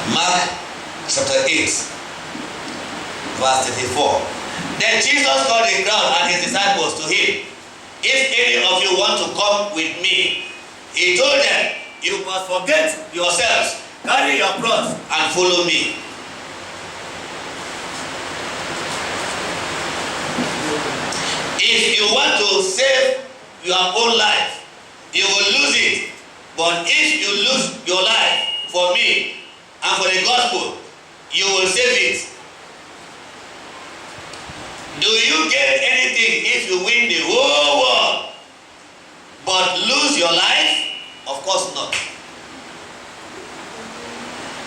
Mark chapter 8, verse 34. Then Jesus called the crowd and his disciples to him. If any of you want to come with me, he told them, you must forget yourselves, carry your cross and follow me. If you want to save your own life, you will lose it. But if you lose your life for me and for the gospel, you will save it. Do you get anything if you win the whole world but lose your life? Of course not.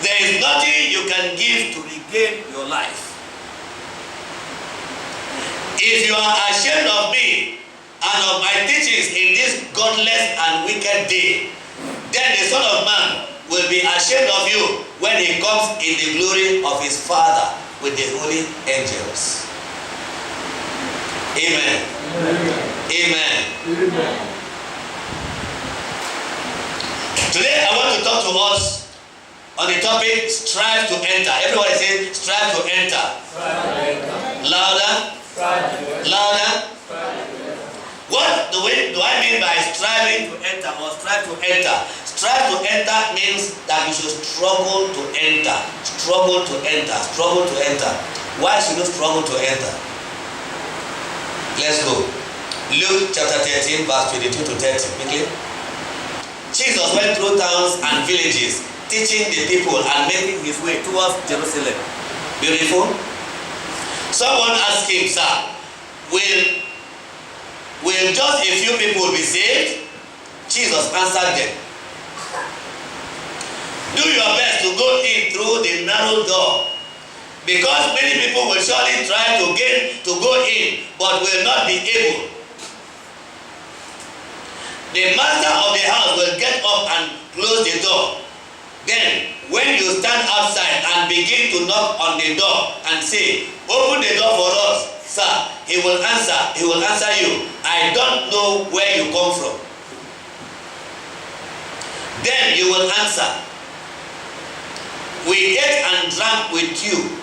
There is nothing you can give to regain your life. If you are ashamed of me and of my teachings in this godless and wicked day, then the Son of Man will be ashamed of you when he comes in the glory of his Father with the holy angels. Amen. Amen. Amen. Today I want to talk to us on the topic strive to enter. Everybody say strive to enter. Strive to enter. Louder. Strive to enter. Louder. Strive to enter. What do I mean by striving to enter or strive to enter? Strive to enter means that you should struggle to enter. Struggle to enter. Struggle to enter. Why should you struggle to enter? Let's go. Luke chapter 13 verse 22 to 30. Quickly. Jesus went through towns and villages, teaching the people and making his way towards Jerusalem. Beautiful. Someone asked him, sir, will just a few people be saved? Jesus answered them, do your best to go in through the narrow door, because many people will surely try to go in, but will not be able. The master of the house will get up and close the door. Then, when you stand outside and begin to knock on the door and say, open the door for us, sir, he will answer you, I don't know where you come from. Then you will answer, we ate and drank with you.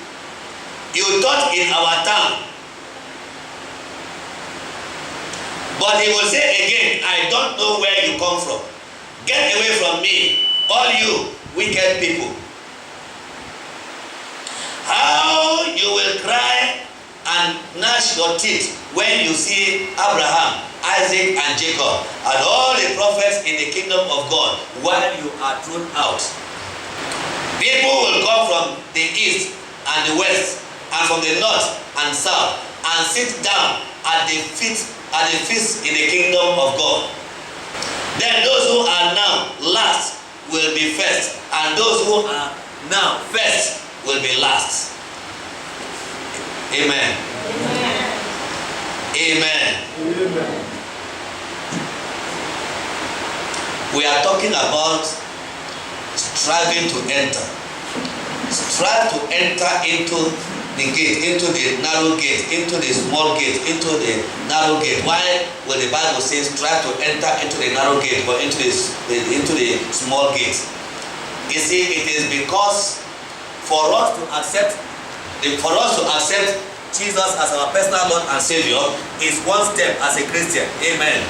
You taught in our town. But he will say again, I don't know where you come from. Get away from me, all you wicked people. How you will cry and gnash your teeth when you see Abraham, Isaac and Jacob and all the prophets in the kingdom of God while you are thrown out. People will come from the east and the west and from the north and south and sit down at the feast in the kingdom of God. Then those who are now last will be first, and those who are now first will be last. Amen. Amen. Amen. Amen. We are talking about striving to enter. Strive to enter into the gate, into the narrow gate, into the small gate, into the narrow gate. Why will the Bible say strive to enter into the narrow gate or into the small gate? You see, it is because for us to accept Jesus as our personal Lord and Savior is one step as a Christian. Amen.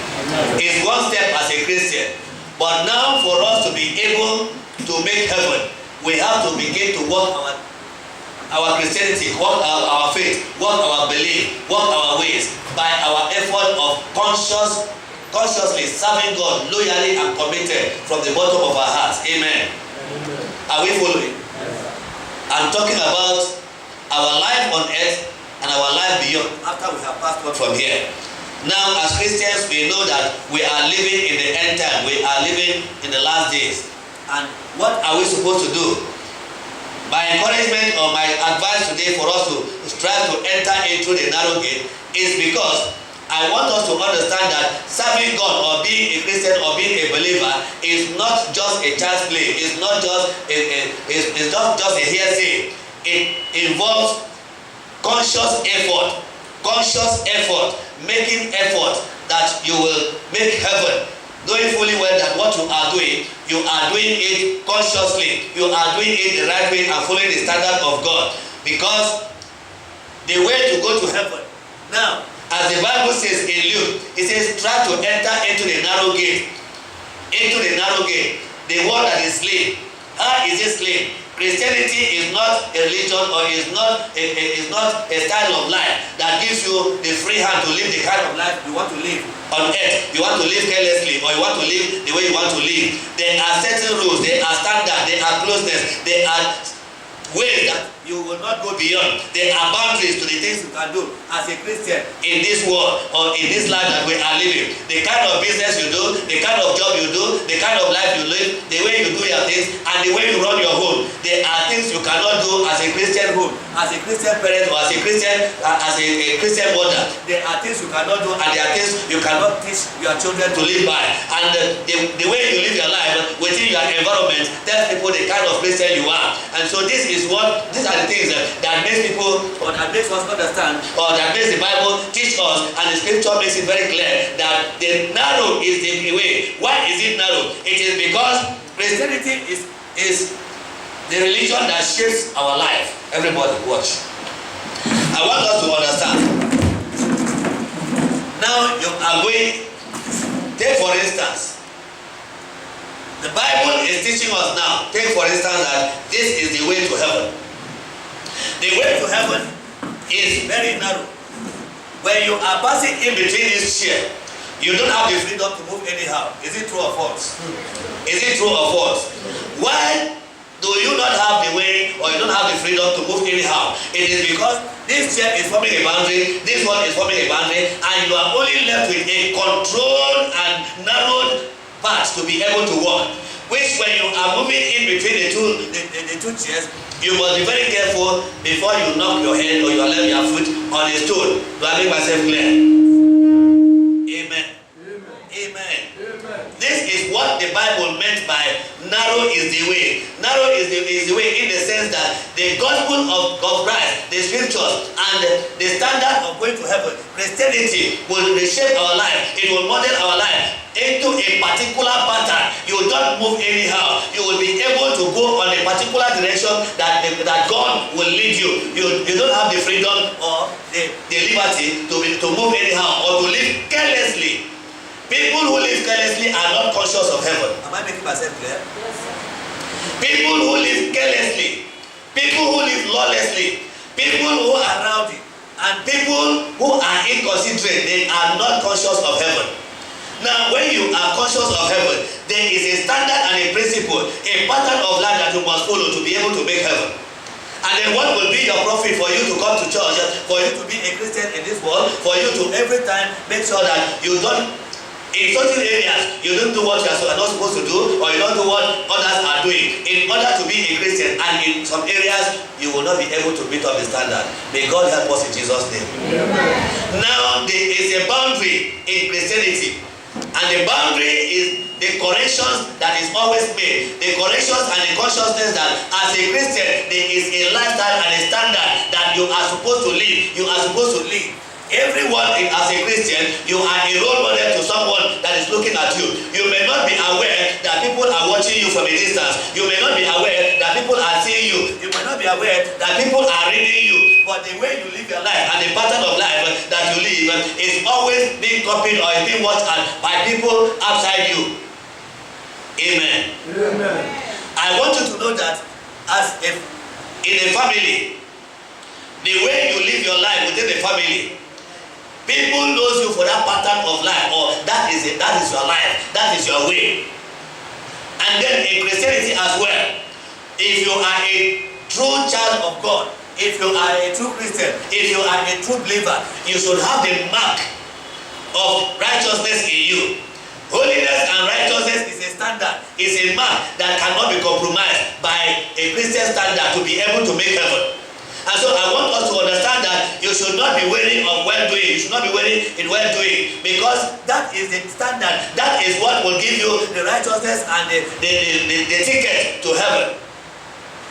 Is one step as a Christian. But now for us to be able to make heaven, we have to begin to work our Christianity, work our faith, work our belief, work our ways by our effort of consciously serving God loyally and committed from the bottom of our hearts. Amen. Are we following? I'm talking about our life on earth and our life beyond after we have passed on from here. Now, as Christians, we know that we are living in the end time. We are living in the last days. And what are we supposed to do? My encouragement or my advice today for us to strive to enter into the narrow gate is because I want us to understand that serving God or being a Christian or being a believer is not just a child's play. It's not just a hearsay. It involves conscious effort, making effort that you will make heaven knowing fully well that what you are doing it consciously, you are doing it the right way and following the standard of God. Because the way to go to heaven, now, as the Bible says in Luke, it says, try to enter into the narrow gate. Into the narrow gate, the one that is slain. How is it slain? Christianity is not a religion, or is not a style of life that gives you the free hand to live the kind of life you want to live on earth. You want to live carelessly, or you want to live the way you want to live. There are certain rules, there are standards, there are closeness, there are ways that you will not go beyond. There are boundaries to the things you can do as a Christian in this world or in this life that we are living. The kind of business you do, the kind of job you do, the kind of life you live, the way you do your things, and the way you run your home. There are things you cannot do as a Christian home, as a Christian parent, or as a Christian mother. There are things you cannot do, and there are things you cannot teach your children to live by. And the way you live your life within your environment tells people the kind of Christian you are. And so these are the things that makes people, or that makes us understand, or that makes the Bible teach us, and the scripture makes it very clear that the narrow is the way. Why is it narrow? It is because Christianity is the religion that shapes our life. Everybody watch. I want us to understand. Now you are going, take for instance, the Bible is teaching us now, take for instance that this is the way to heaven. The way to heaven is very narrow. When you are passing in between this chair, you don't have the freedom to move anyhow. Is it true or false? Is it true or false? Why do you not have the way, or you don't have the freedom to move anyhow? It is because this chair is forming a boundary, this one is forming a boundary, and you are only left with a controlled and narrowed path to be able to walk. Which, when you are moving in between the two chairs, you must be very careful before you knock your head or you lay your foot on a stone. Do I make myself clear? Amen. Amen. This is what the Bible meant by narrow is the way. Narrow is the way in the sense that the gospel of Christ, the scriptures, and the standard of going to heaven, Christianity, will reshape our life. It will model our life into a particular pattern. You will not move anyhow. You will be able to go on a particular direction that God will lead you. You don't have the freedom or the liberty to move anyhow or to live carelessly. People who live carelessly are not conscious of heaven. Am I making myself clear? Yes, sir. People who live carelessly, people who live lawlessly, people who are rowdy, and people who are inconsiderate, they are not conscious of heaven. Now, when you are conscious of heaven, there is a standard and a principle, a pattern of life that you must follow to be able to make heaven. And then what will be your profit for you to come to church, for you to be a Christian in this world, for you to every time make sure that you don't, in certain areas, you don't do what you are not supposed to do, or you don't do what others are doing in order to be a Christian, and in some areas, you will not be able to meet up the standard. May God help us in Jesus' name. Amen. Now, there is a boundary in Christianity, and the boundary is the corrections that is always made, the corrections and the consciousness that as a Christian, there is a lifestyle and a standard that you are supposed to live. You are supposed to live. Everyone as a Christian, you are a role model to someone that is looking at you. You may not be aware that people are watching you from a distance. You may not be aware that people are seeing you. You may not be aware that people are reading you. But the way you live your life and the pattern of life that you live is always being copied or is being watched by people outside you. Amen. Amen. I want you to know that in a family, the way you live your life within the family, people knows you for that pattern of life, or that is your life, that is your way. And then in Christianity as well, if you are a true child of God, if you are a true Christian, if you are a true believer, you should have the mark of righteousness in you. Holiness and righteousness is a standard, is a mark that cannot be compromised by a Christian standard to be able to make heaven. And so I want us to understand that you should not be waiting on well-doing. You should not be waiting in well-doing, because that is the standard. That is what will give you the righteousness and the ticket to heaven.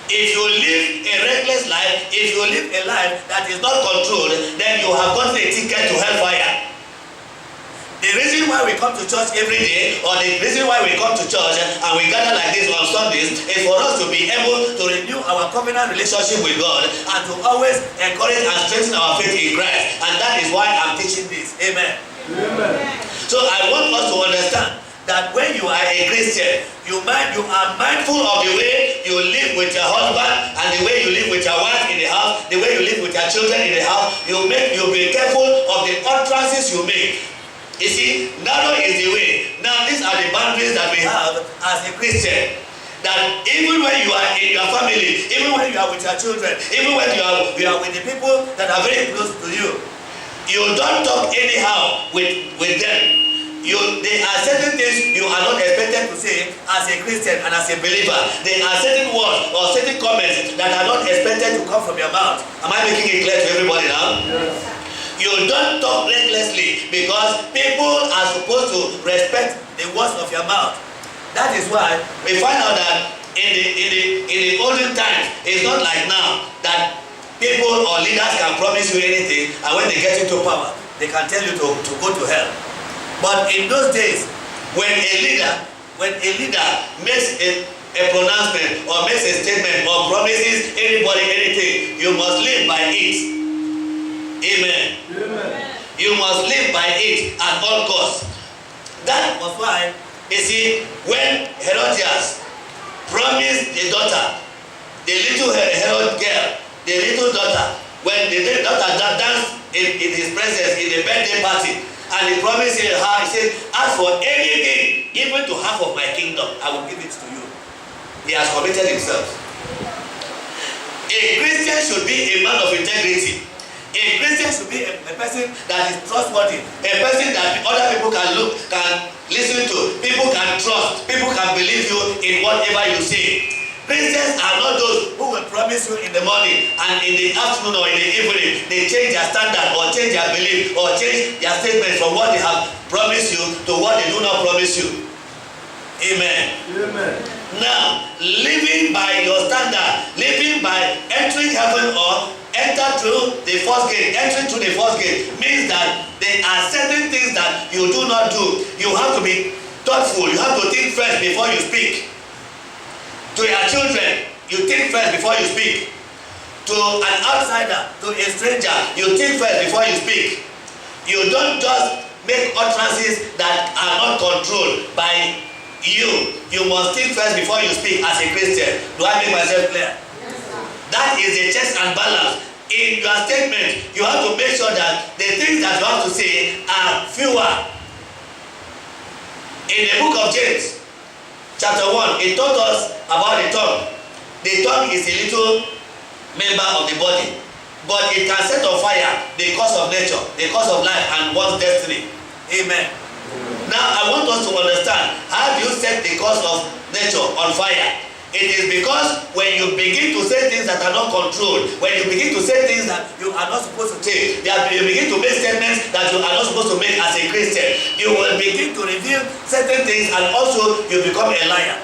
If you live a reckless life, if you live a life that is not controlled, then you have gotten a ticket to hellfire. The The reason why we come to church every day, or the reason why we come to church and we gather like this on Sundays, is for us to be able to renew our covenant relationship with God and to always encourage and strengthen our faith in Christ. And that is why I'm teaching this. Amen. Amen. So I want us to understand that when you are a Christian, you are mindful of the way you live with your husband and the way you live with your wife in the house, the way you live with your children in the house. You be careful of the utterances you make. You see, narrow is the way. Now these are the boundaries that we have as a Christian. That even when you are in your family, even when you are with your children, even when you are with the people that are very close to you, you don't talk anyhow with them. There are certain things you are not expected to say as a Christian and as a believer. There are certain words or certain comments that are not expected to come from your mouth. Am I making it clear to everybody now? Yes. You don't talk recklessly because people are supposed to respect the words of your mouth. That is why we find out that in the olden times, it's not like now that people or leaders can promise you anything, and when they get into power, they can tell you to go to hell. But in those days, when a leader makes a pronouncement or makes a statement or promises anybody anything, you must live by it. Amen. Amen. You must live by it at all costs. That was why, you see, when Herodias promised the daughter, the little Herod girl, the little daughter, when the daughter danced in his presence in the birthday party, and he promised her, he said, "Ask for anything, even to half of my kingdom, I will give it to you." He has committed himself. A Christian should be a man of integrity. A Christian should be a person that is trustworthy, a person that other people can listen to, people can trust, people can believe you in whatever you say. Christians are not those who will promise you in the morning and in the afternoon or in the evening they change their standard or change their belief or change their statement from what they have promised you to what they do not promise you. Amen. Amen. Now, living by your standard, living by entering heaven or entering through the first gate means that there are certain things that you do not do. You have to be thoughtful. You have to think first before you speak. To your children, you think first before you speak. To an outsider, to a stranger, you think first before you speak. You don't just make utterances that are not controlled by you. You must think first before you speak as a Christian. Do I make myself clear? Yes, sir. That is a checks and balance. In your statement, you have to make sure that the things that you have to say are fewer. In the book of James, chapter 1, it taught us about the tongue. The tongue is a little member of the body, but it can set on fire the cause of nature, the cause of life, and one's destiny. Amen. Now, I want us to understand, how do you set the cause of nature on fire? It is because when you begin to say things that are not controlled, when you begin to say things that you are not supposed to say, that you begin to make statements that you are not supposed to make as a Christian, you will begin to reveal certain things and also you become a liar.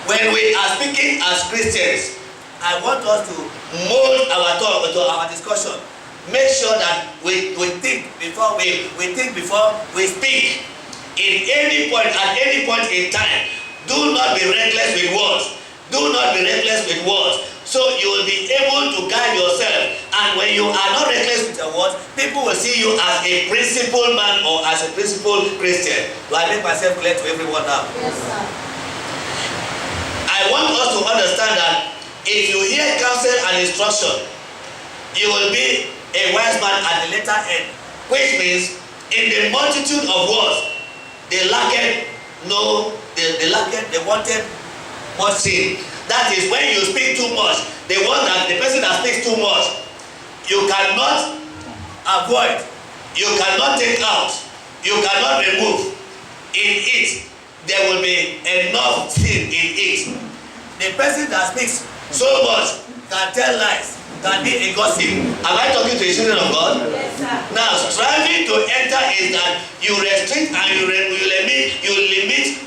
When we are speaking as Christians, I want us to mold our talk to our discussion. Make sure that we think before we speak. In any point, at any point in time, do not be reckless with words. Do not be reckless with words. So you will be able to guide yourself. And when you are not reckless with your words, people will see you as a principled man or as a principled Christian. Do I make myself clear to everyone now? Yes, sir. I want us to understand that if you hear counsel and instruction, you will be a wise man at the later end. Which means, in the multitude of words, they wanted much sin. That is when you speak too much. The person that speaks too much, you cannot avoid, you cannot take out, you cannot remove. In it, there will be enough sin in it. The person that speaks so much can tell lies, can be a gossip. Am I talking to the children of God? Yes, sir. Now, striving to enter is that you restrict and you limit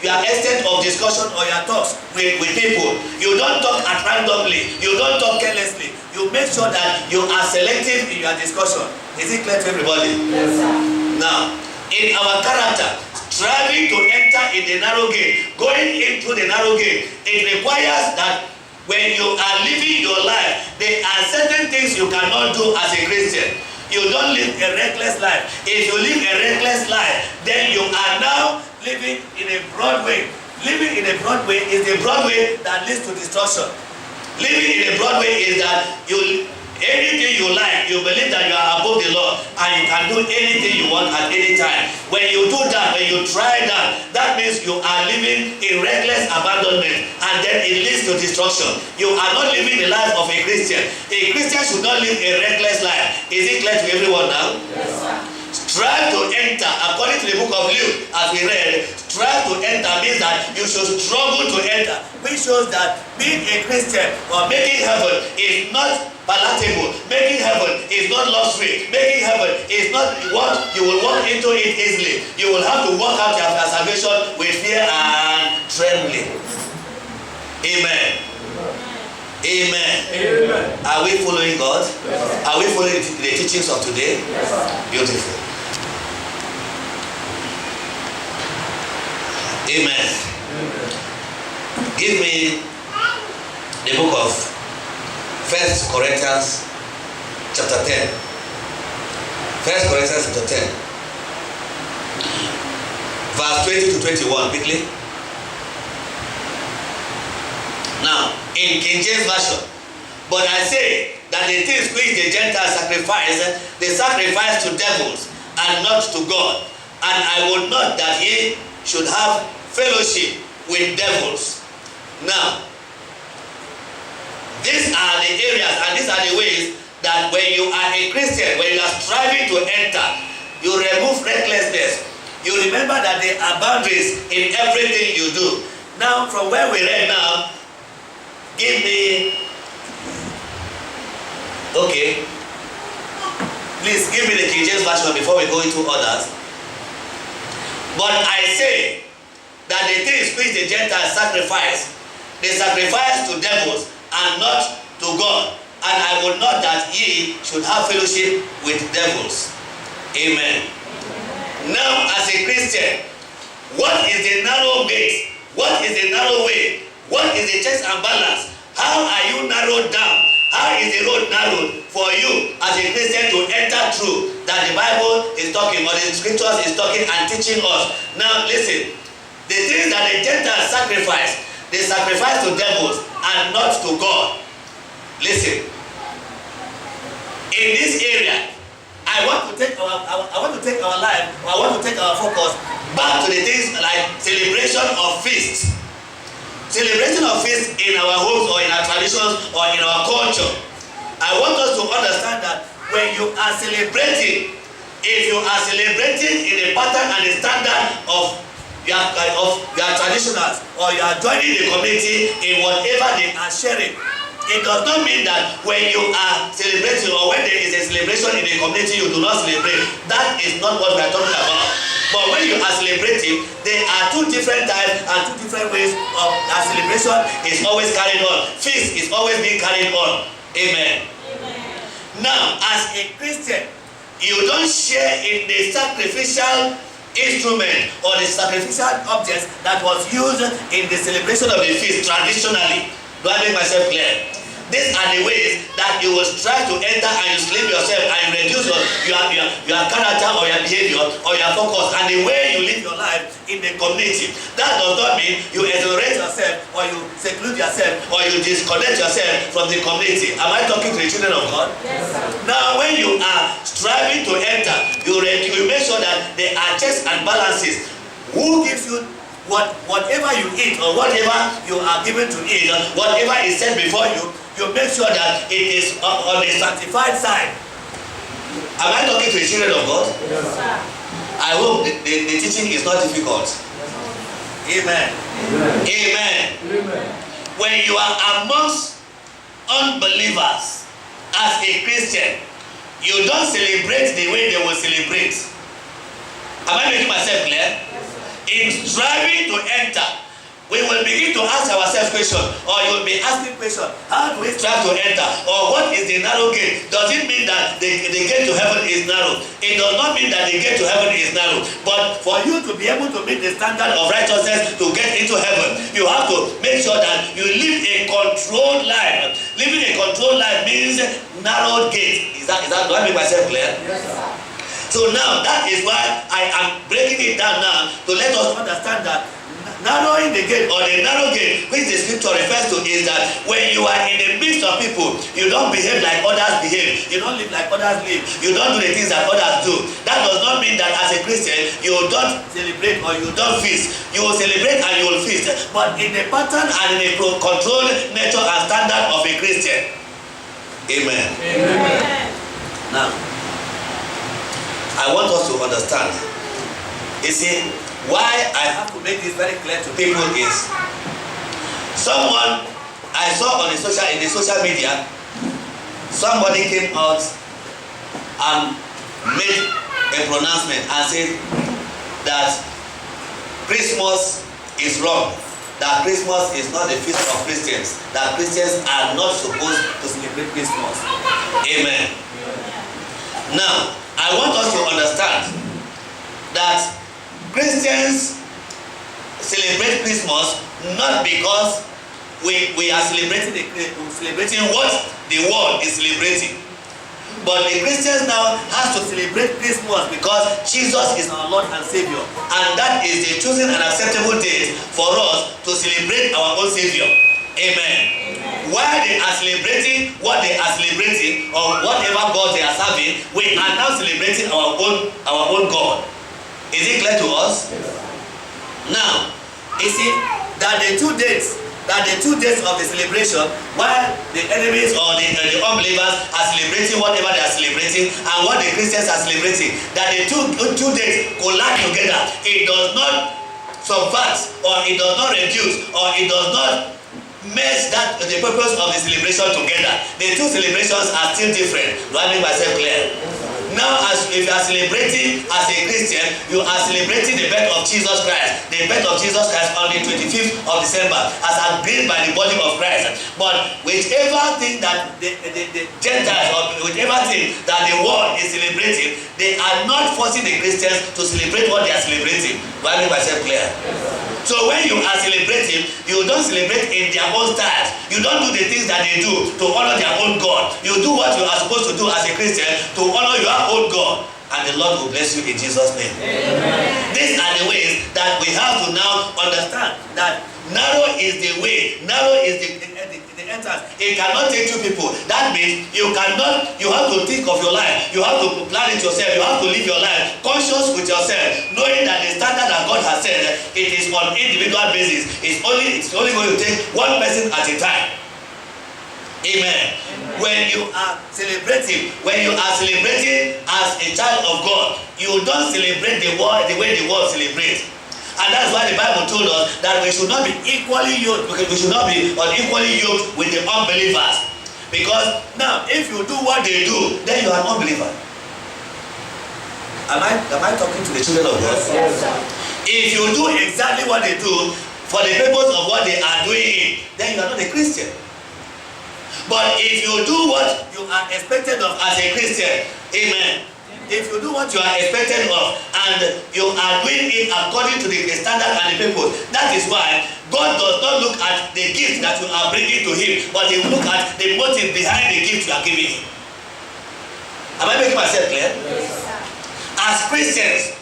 your extent of discussion or your talks with people. You don't talk at randomly. You don't talk carelessly. You make sure that you are selective in your discussion. Is it clear to everybody? Yes, sir. Now, in our character, striving to enter in the narrow gate, going into the narrow gate, it requires that when you are living your life, there are certain things you cannot do as a Christian. You don't live a reckless life. If you live a reckless life, then you are now living in a broad way. Living in a broad way is the broad way that leads to destruction. Living in a broad way is that anything you like, you believe that you are above the law and you can do anything you want at any time. When you do that, when you try that, that means you are living in reckless abandonment, and then it leads to destruction. You are not living the life of a Christian. A Christian should not live a reckless life. Is it clear to everyone now? Yes, sir. Strive to enter, according to the book of Luke, as we read, strive to enter means that you should struggle to enter, which shows that being a Christian or making heaven is not palatable. Making heaven is not luxury. Making heaven is not what you will walk into it easily. You will have to walk out your salvation with fear and trembling. Amen. Amen. Amen. Are we following God? Yes. Are we following the teachings of today? Yes. Beautiful. Amen. Give me the book of 1 Corinthians chapter 10. 1 Corinthians chapter 10. Verse 20 to 21, quickly. Now, in King James Version, but I say that the things which the Gentiles sacrifice, they sacrifice to devils and not to God. And I would not that ye should have fellowship with devils. Now, these are the areas and these are the ways that when you are a Christian, when you are striving to enter, you remove recklessness. You remember that there are boundaries in everything you do. Now, from where we read now, give me, okay, please give me the King James Version before we go into others. But I say that the things which the Gentiles sacrifice, they sacrifice to devils and not to God. And I would not that ye should have fellowship with devils. Amen. Now, as a Christian, what is the narrow gate? What is the narrow way? What is the checks and balance? How are you narrowed down? How is the road narrowed for you as a Christian to enter through that the Bible is talking or the scriptures is talking and teaching us? Now listen, the things that the Gentiles sacrifice, they sacrifice to devils and not to God. Listen, in this area, I want to take our life, I want to take our focus back to the things like celebration of feasts. Celebration of feasts in our homes or in our traditions or in our culture. I want us to understand that when you are celebrating, if you are celebrating in the pattern and the standard of your traditionals, or you are joining the community in whatever they are sharing, it does not mean that when you are celebrating or when there is a celebration in the community you do not celebrate. That is not what we are talking about. But when you are celebrating, there are two different types and two different ways of that celebration is always carried on. Feast is always being carried on. Amen. Amen. Now, as a Christian, you don't share in the sacrificial instrument or the sacrificial objects that was used in the celebration of the feast traditionally. Do I make myself clear? These are the ways that you will strive to enter and you sleep yourself and you reduce your character or your behavior or your focus and the way you live your life in the community. That does not mean you exonerate yourself or you seclude yourself or you disconnect yourself from the community. Am I talking to the children of God? Yes, sir. Now, when you are striving to enter, you make sure that there are checks and balances. Who gives you whatever you eat or whatever you are given to eat, whatever is set before you, you make sure that it is on the sanctified side. Am I talking to the children of God? Yes, sir. I hope the teaching is not difficult. Amen. Amen. Amen. Amen. When you are amongst unbelievers as a Christian, you don't celebrate the way they will celebrate. Am I making myself clear? In striving to enter, we will begin to ask ourselves questions, or you will be asking questions. How do we strive to enter? Or what is the narrow gate? Does it mean that the gate to heaven is narrow? It does not mean that the gate to heaven is narrow. But for you to be able to meet the standard of righteousness to get into heaven, you have to make sure that you live a controlled life. Living a controlled life means narrow gate. Do I make myself clear? Yes, sir. So now that is why I am breaking it down now to let us understand that narrowing the gate, or the narrow gate, which the scripture refers to, is that when you are in the midst of people, you don't behave like others behave, you don't live like others live, you don't do the things that others do. That does not mean that as a Christian you don't celebrate or you don't feast. You will celebrate and you will feast, but in the pattern and in the controlled nature and standard of a Christian. Amen. Amen. Now, I want us to understand, you see, why I have to make this very clear to people is, someone I saw in the social media, somebody came out and made a pronouncement and said that Christmas is wrong, that Christmas is not the feast of Christians, that Christians are not supposed to celebrate Christmas. Amen. Now, I want us to understand that Christians celebrate Christmas not because we are celebrating what the world is celebrating, but the Christians now has to celebrate Christmas because Jesus is our Lord and Savior, and that is the chosen and acceptable date for us to celebrate our own Savior. Amen. While they are celebrating what they are celebrating, or whatever God they are serving, we are now celebrating our own God. Is it clear to us? Now, you see that the two dates of the celebration, while the enemies or the unbelievers are celebrating whatever they are celebrating, and what the Christians are celebrating, that the two dates collide together. It does not subvert, or it does not reduce, or it does not merge the purpose of the celebration together. The two celebrations are still different. Do I make myself clear? Now, if you are celebrating as a Christian, you are celebrating the birth of Jesus Christ. The birth of Jesus Christ on the 25th of December, as agreed by the body of Christ. But whichever thing that the Gentiles, or whichever thing that the world is celebrating, they are not forcing the Christians to celebrate what they are celebrating. Do I make myself clear? So when you are celebrating, you don't celebrate in their own style. You don't do the things that they do to honor their own God. You do what you are supposed to do as a Christian to honor your own God. And the Lord will bless you in Jesus' name. Amen. These are the ways that we have to now understand that narrow is the way, narrow is the entrance. It cannot take two people. That means you have to think of your life. You have to plan it yourself. You have to live your life conscious with yourself, knowing that the standard that God has said, it is on individual basis. It's only going to take one person at a time. Amen. When you are celebrating as a child of God, you don't celebrate the way the world celebrates. And that's why the Bible told us that we should not be equally yoked, because we should not be unequally yoked with the unbelievers. Because now, if you do what they do, then you are an unbeliever. Am I talking to the children of God? Yes, sir. If you do exactly what they do for the purpose of what they are doing, then you are not a Christian. But if you do what you are expected of as a Christian, amen. If you do what you are expected of and you are doing it according to the standard and the purpose, that is why God does not look at the gift that you are bringing to Him, but He will look at the motive behind the gift you are giving Him. Am I making myself clear? Yes. As Christians,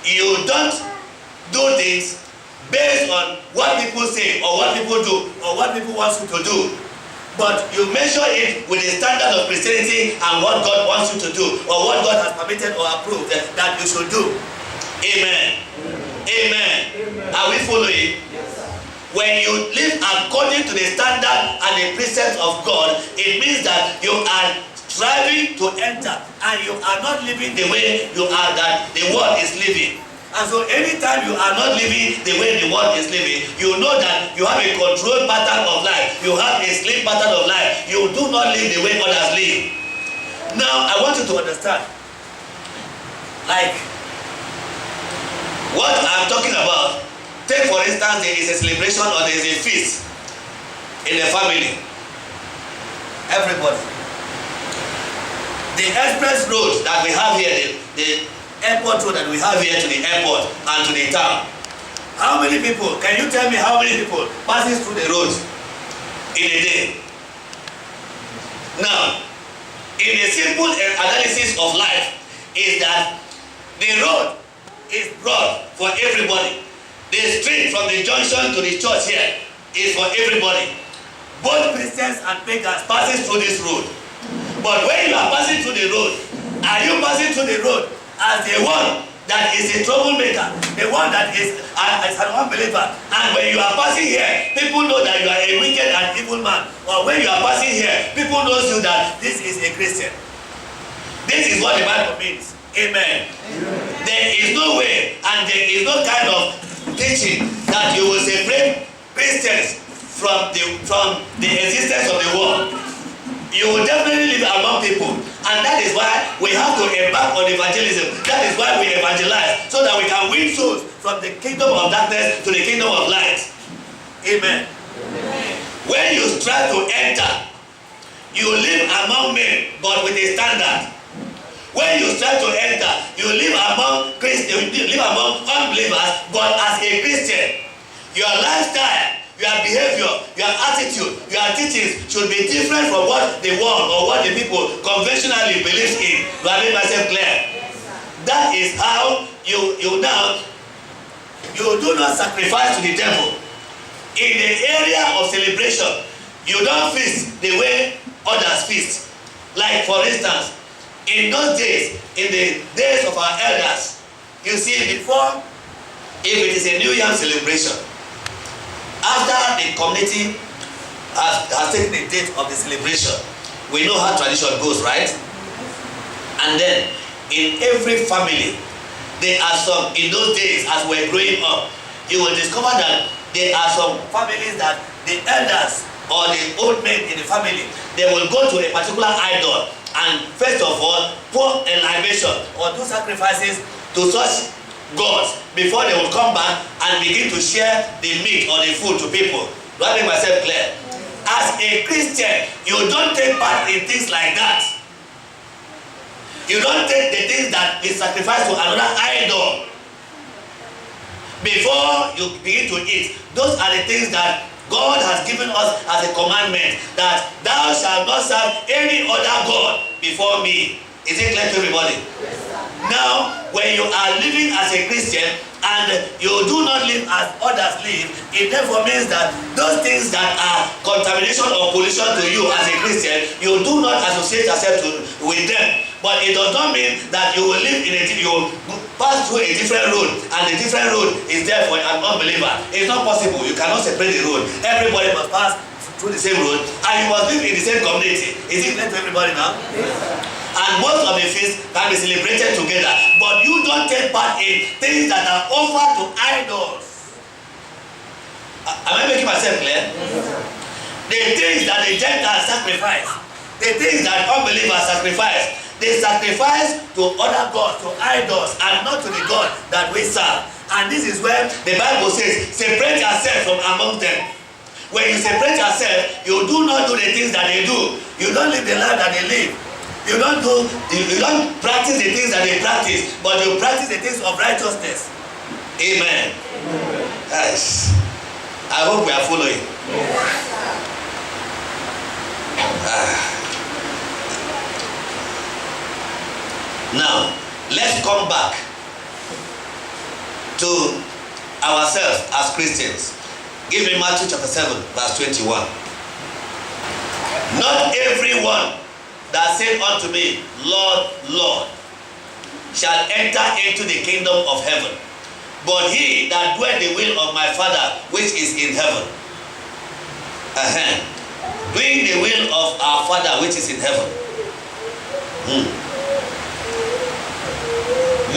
you don't do things based on what people say or what people do or what people want you to do. But you measure it with the standard of Christianity and what God wants you to do, or what God has permitted or approved that you should do. Amen. Amen. Are we following? Yes, sir. When you live according to the standard and the precepts of God, it means that you are striving to enter, and you are not living the way you are that the world is living. And so anytime you are not living the way the world is living, you know that you have a controlled pattern of life. You have a sleep pattern of life. You do not live the way others live. Now, I want you to understand, like, what I'm talking about Take for instance, there is a celebration or there is a feast in the family. Everybody. The express road that we have here, the airport road that we have here to the airport and to the town. How many people, can you tell me how many people passes through the road in a day? Now, in a simple analysis of life is that the road is broad for everybody. The street from the junction to the church here is for everybody. Both Christians and pagans passes through this road. But when you are passing through the road, are you passing through the road as the one that is a troublemaker, the one that is an unbeliever? And when you are passing here, people know that you are a wicked and evil man. Or when you are passing here, people know you that this is a Christian. This is what the Bible means. Amen. Amen. There is no way and there is no kind of teaching that you will separate Christians from the existence of the world. You will definitely live among people, and that is why we have to embark on evangelism. That is why we evangelize, so that we can win souls from the kingdom of darkness to the kingdom of light. Amen. Amen. When you strive to enter, you live among men, but with a standard. When you strive to enter, you live among Christians, you live among unbelievers, but as a Christian. Your lifestyle, your behavior, your attitude, your teachings should be different from what the world or what the people conventionally believe in. Do I make myself clear? Yes, that is how you do not sacrifice to the devil. In the area of celebration, you don't feast the way others feast. Like for instance, in those days, in the days of our elders, you see before, if it is a New Year celebration, after the community has taken the date of the celebration, we know how tradition goes, right? And then in every family, there are some, in those days as we're growing up, you will discover that there are some families that the elders or the old men in the family, they will go to a particular idol and first of all pour a libation or do sacrifices to such gods before they will come back and begin to share the meat or the food to people. Do I make myself clear? As a Christian, you don't take part in things like that. You don't take the things that is sacrificed to another idol before you begin to eat. Those are the things that God has given us as a commandment, that thou shalt not serve any other God before me. Is it clear to everybody? Yes, sir. Now, when you are living as a Christian and you do not live as others live, it therefore means that those things that are contamination or pollution to you as a Christian, you do not associate yourself with them. But it does not mean that you will live in you will pass through a different road, and the different road is there for an unbeliever. It's not possible. You cannot separate the road. Everybody must pass through the same road, and you must live in the same community. Is it clear to everybody now? Yes. And most of the feasts can be celebrated together, but you don't take part in things that are offered to idols. Am I making myself clear? Yes. The things that the Gentiles sacrifice, the things that unbelievers sacrifice, they sacrifice to other gods, to idols, and not to the God that we serve. And this is where the Bible says, separate yourself from among them. When you separate yourself, you do not do the things that they do. You don't live the life that they live. You don't practice the things that they practice, but you practice the things of righteousness. Amen. Yes. I hope we are following. Now, let's come back to ourselves as Christians. Give me Matthew chapter 7, verse 21. Not everyone that said unto me, Lord, Lord, shall enter into the kingdom of heaven, but he that doeth the will of my Father which is in heaven. Doing the will of our Father which is in heaven.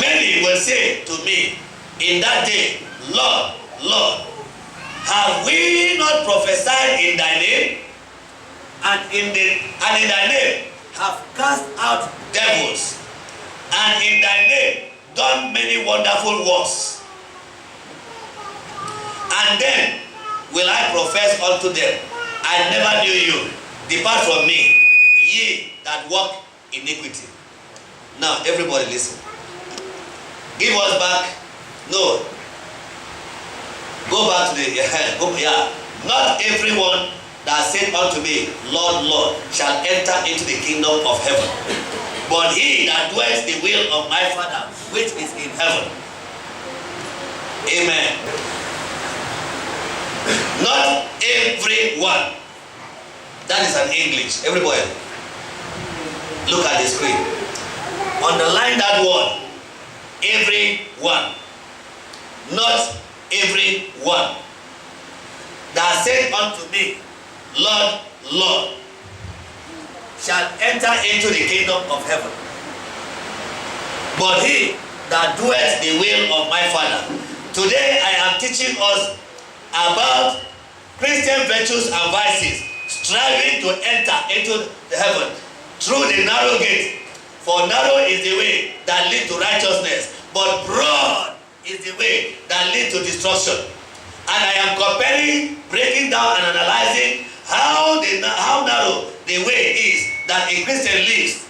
Many will say to me in that day, Lord, Lord, have we not prophesied in thy name? And in thy name have cast out devils, and in thy name done many wonderful works. And then will I profess unto them, I never knew you. Depart from me, ye that walk iniquity. Now, everybody listen. Give us back. No. Go back to the Not everyone that said unto me, Lord, Lord, shall enter into the kingdom of heaven, but he that doeth the will of my Father which is in heaven. Amen. Not everyone. That is an English. Everybody, look at the screen. Underline that word. Everyone. Not everyone that said unto me, Lord, Lord, shall enter into the kingdom of heaven, but he that doeth the will of my Father. Today I am teaching us about Christian virtues and vices, striving to enter into the heaven through the narrow gate. For narrow is the way that leads to righteousness, but broad is the way that leads to destruction. And I am comparing, breaking down and analyzing how narrow the way is that a Christian lives.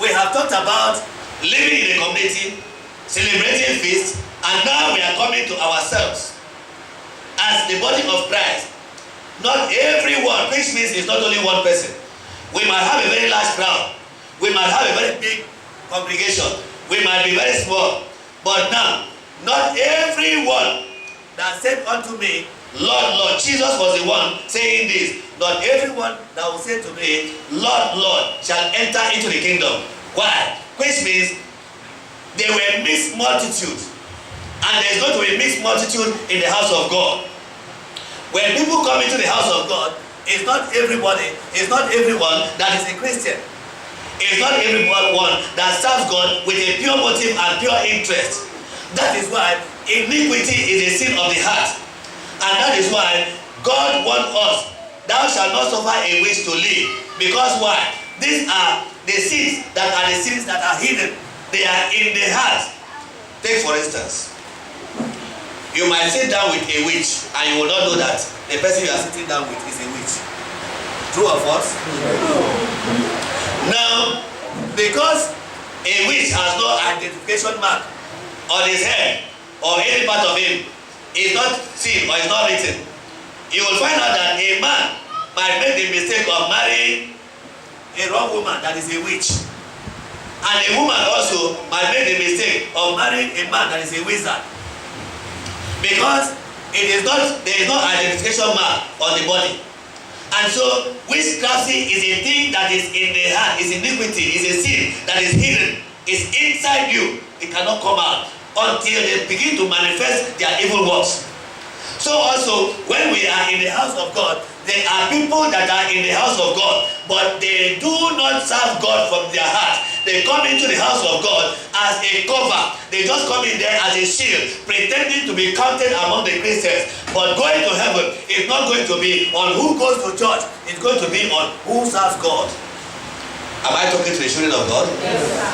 We have talked about living in a community, celebrating feasts, and now we are coming to ourselves as the body of Christ. Not everyone, which means it's not only one person. We might have a very large crowd. We might have a very big congregation. We might be very small. But now, not everyone that said unto me, Lord, Lord. Jesus was the one saying this. Not everyone that will say to me, Lord, Lord, shall enter into the kingdom. Why? Which means there were mixed multitudes. And there's going to be mixed multitude in the house of God. When people come into the house of God, it's not everybody, it's not everyone that is a Christian. It's not everyone that serves God with a pure motive and pure interest. That is why iniquity is a sin of the heart. And that is why God wants us, thou shalt not suffer a witch to live. Because why? These are the sins that are hidden. They are in the heart. Take for instance, you might sit down with a witch and you will not know that the person you are sitting down with is a witch. True or false? Now, because a witch has no identification mark on his head or any part of him, is not seen or is not written, you will find out that a man might make the mistake of marrying a wrong woman that is a witch. And a woman also might make the mistake of marrying a man that is a wizard. Because there is no identification mark on the body. And so witchcraft is a thing that is in the heart, is iniquity, is a sin that is hidden, is inside you. It cannot come out until they begin to manifest their evil works. So also, when we are in the house of God, there are people that are in the house of God, but they do not serve God from their heart. They come into the house of God as a cover. They just come in there as a shield, pretending to be counted among the Christians. But going to heaven is not going to be on who goes to church. It's going to be on who serves God. Am I talking to the children of God? Yes, sir.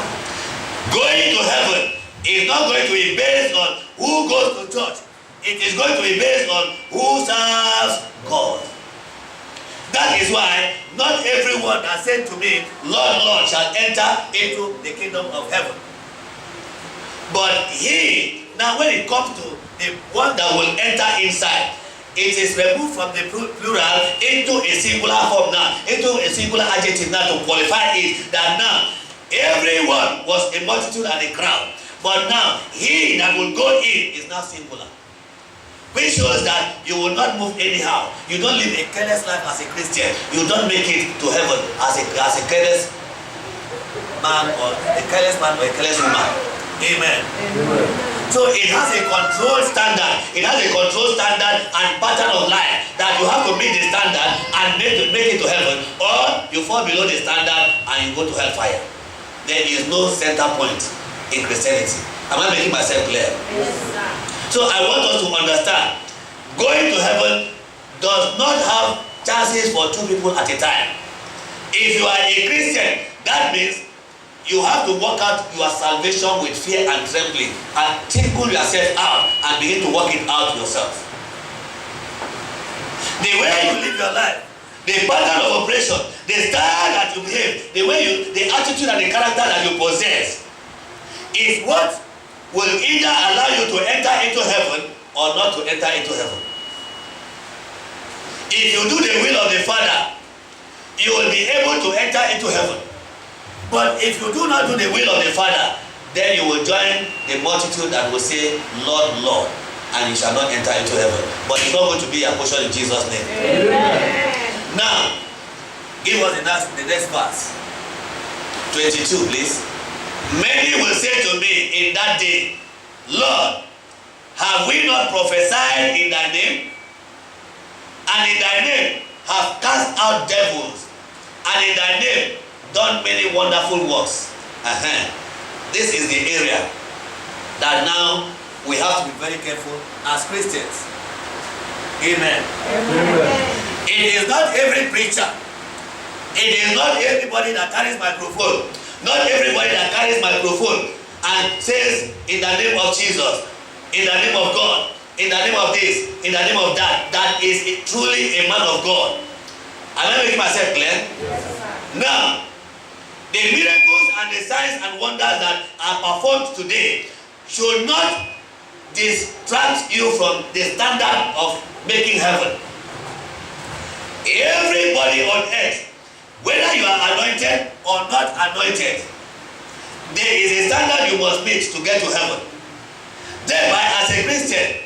Going to heaven is not going to be based on who goes to church. It is going to be based on who serves God. That is why not everyone that said to me, Lord, Lord, shall enter into the kingdom of heaven. But he, now when it comes to the one that will enter inside, it is removed from the plural into a singular form now, into a singular adjective now to qualify it, that now everyone was a multitude and a crowd. But now he that will go in is now singular. Which shows that you will not move anyhow. You don't live a careless life as a Christian. You don't make it to heaven as a careless man or a careless woman. Amen. Amen. So it has a controlled standard. It has a controlled standard and pattern of life that you have to meet the standard and make it to heaven, or you fall below the standard and you go to hellfire. There is no center point in Christianity. Am I making myself clear? Yes, sir. So I want us to understand, going to heaven does not have chances for two people at a time. If you are a Christian, that means you have to work out your salvation with fear and trembling and tickle yourself out and begin to work it out yourself. The way you live your life, the pattern of operation, the style that you behave, the attitude and the character that you possess is what will either allow you to enter into heaven or not to enter into heaven. If you do the will of the Father, you will be able to enter into heaven. But if you do not do the will of the Father, then you will join the multitude that will say, Lord, Lord, and you shall not enter into heaven. But it's not going to be your portion in Jesus' name. Amen. Now, give us the next verse. 22, please. Many will say to me in that day, Lord, have we not prophesied in thy name? And in thy name have cast out devils, and in thy name done many wonderful works. This is the area that now we have to be very careful as Christians. Amen. Amen. It is not every preacher. It is not everybody that carries microphone. Not everybody that carries microphone and says in the name of Jesus, in the name of God, in the name of this, in the name of that, that is truly a man of God. Am I making myself clear? Yes, sir. Now, the miracles and the signs and wonders that are performed today should not distract you from the standard of making heaven. Everybody on earth, whether you are anointed or not anointed, there is a standard you must meet to get to heaven. Thereby, as a Christian,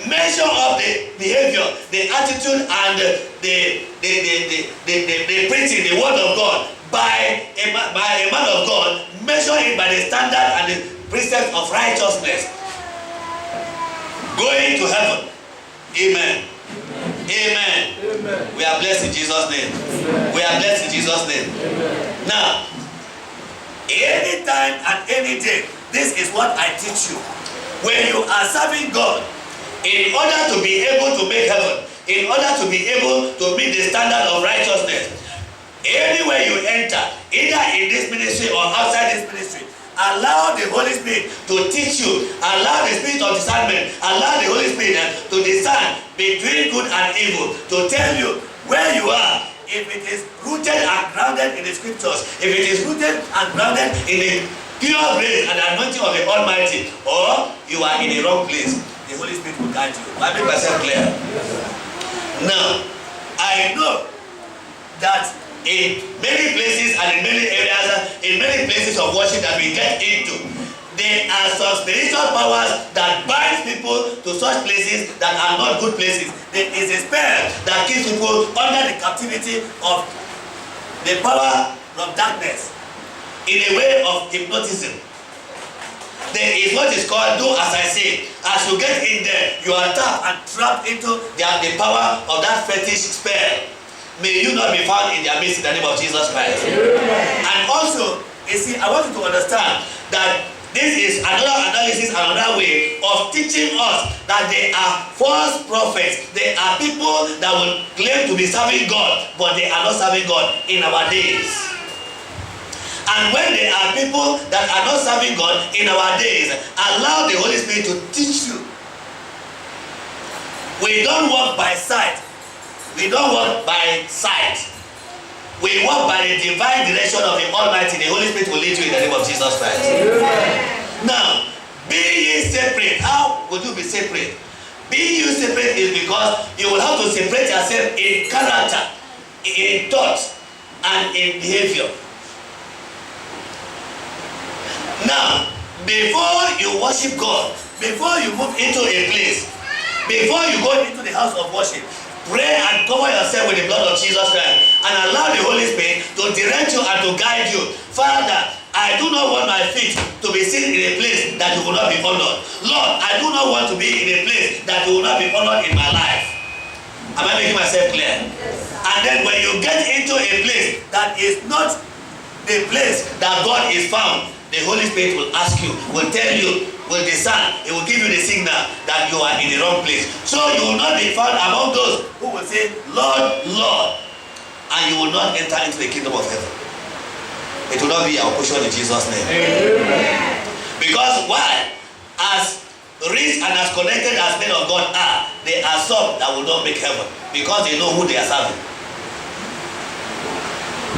measure up the behavior, the attitude, and the preaching, the word of God by a man of God. Measure it by the standard and the precepts of righteousness. Going to heaven. Amen. Amen. Amen. We are blessed in Jesus' name. Amen. We are blessed in Jesus' name. Amen. Now, anytime and any day, this is what I teach you. When you are serving God, in order to be able to make heaven, in order to be able to meet the standard of righteousness, anywhere you enter, either in this ministry or outside this ministry, allow the Holy Spirit to teach you, allow the spirit of discernment, allow the Holy Spirit to discern between good and evil, to tell you where you are, if it is rooted and grounded in the scriptures, if it is rooted and grounded in the pure grace and anointing of the Almighty, or you are in the wrong place. The Holy Spirit will guide you. I make myself clear. Now, I know that in many places and in many areas, in many places of worship that we get into, there are some spiritual powers that bind people to such places that are not good places. There is a spell that keeps people under the captivity of the power of darkness in a way of hypnotism. There is what is called do as I say. As you get in there, you are tapped and trapped into the power of that fetish spell. May you not be found in their midst in the name of Jesus Christ. Amen. And also, you see, I want you to understand that this is another analysis, another way of teaching us that there are false prophets. There are people that will claim to be serving God, but they are not serving God in our days. And when there are people that are not serving God in our days, allow the Holy Spirit to teach you. We don't walk by sight. We don't walk by sight. We walk by the divine direction of the Almighty. The Holy Spirit will lead you in the name of Jesus Christ. Amen. Now, be ye separate. How would you be separate? Be ye separate is because you will have to separate yourself in character, in thought, and in behavior. Now, before you worship God, before you move into a place, before you go into the house of worship, pray and cover yourself with the blood of Jesus Christ and allow the Holy Spirit to direct you and to guide you. Father, I do not want my feet to be seen in a place that you will not be honored. Lord, I do not want to be in a place that you will not be honored in my life. Am I making myself clear? Yes. And then when you get into a place that is not the place that God is found, the Holy Spirit will ask you, will tell you, will discern, it will give you the signal that you are in the wrong place. So you will not be found among those who will say, Lord, Lord, and you will not enter into the kingdom of heaven. It will not be our portion in Jesus' name. Amen. Because why? As rich and as connected as men of God are, there are some that will not make heaven because they know who they are serving.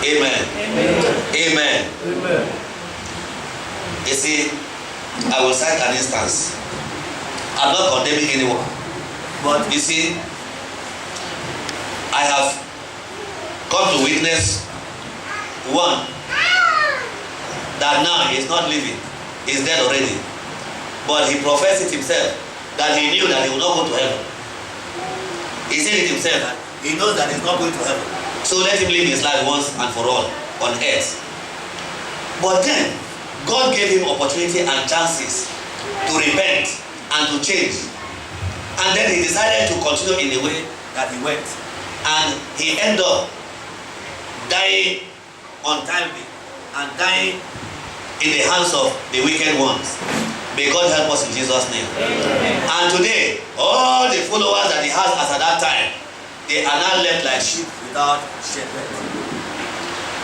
Amen. Amen. Amen. Amen. You see, I will cite an instance. I'm not condemning anyone, but you see, I have come to witness one that now he is not living, he is dead already, but he professed it himself that he knew that he will not go to heaven. He said it himself that he knows that he is not going to heaven, so let him live his life once and for all on earth. But then God gave him opportunity and chances to repent and to change, and then he decided to continue in the way that he went, and he ended up dying untimely and dying in the hands of the wicked ones. May God help us in Jesus' name. Amen. And today, all the followers that he has as at that time, they are now left like sheep without shepherd.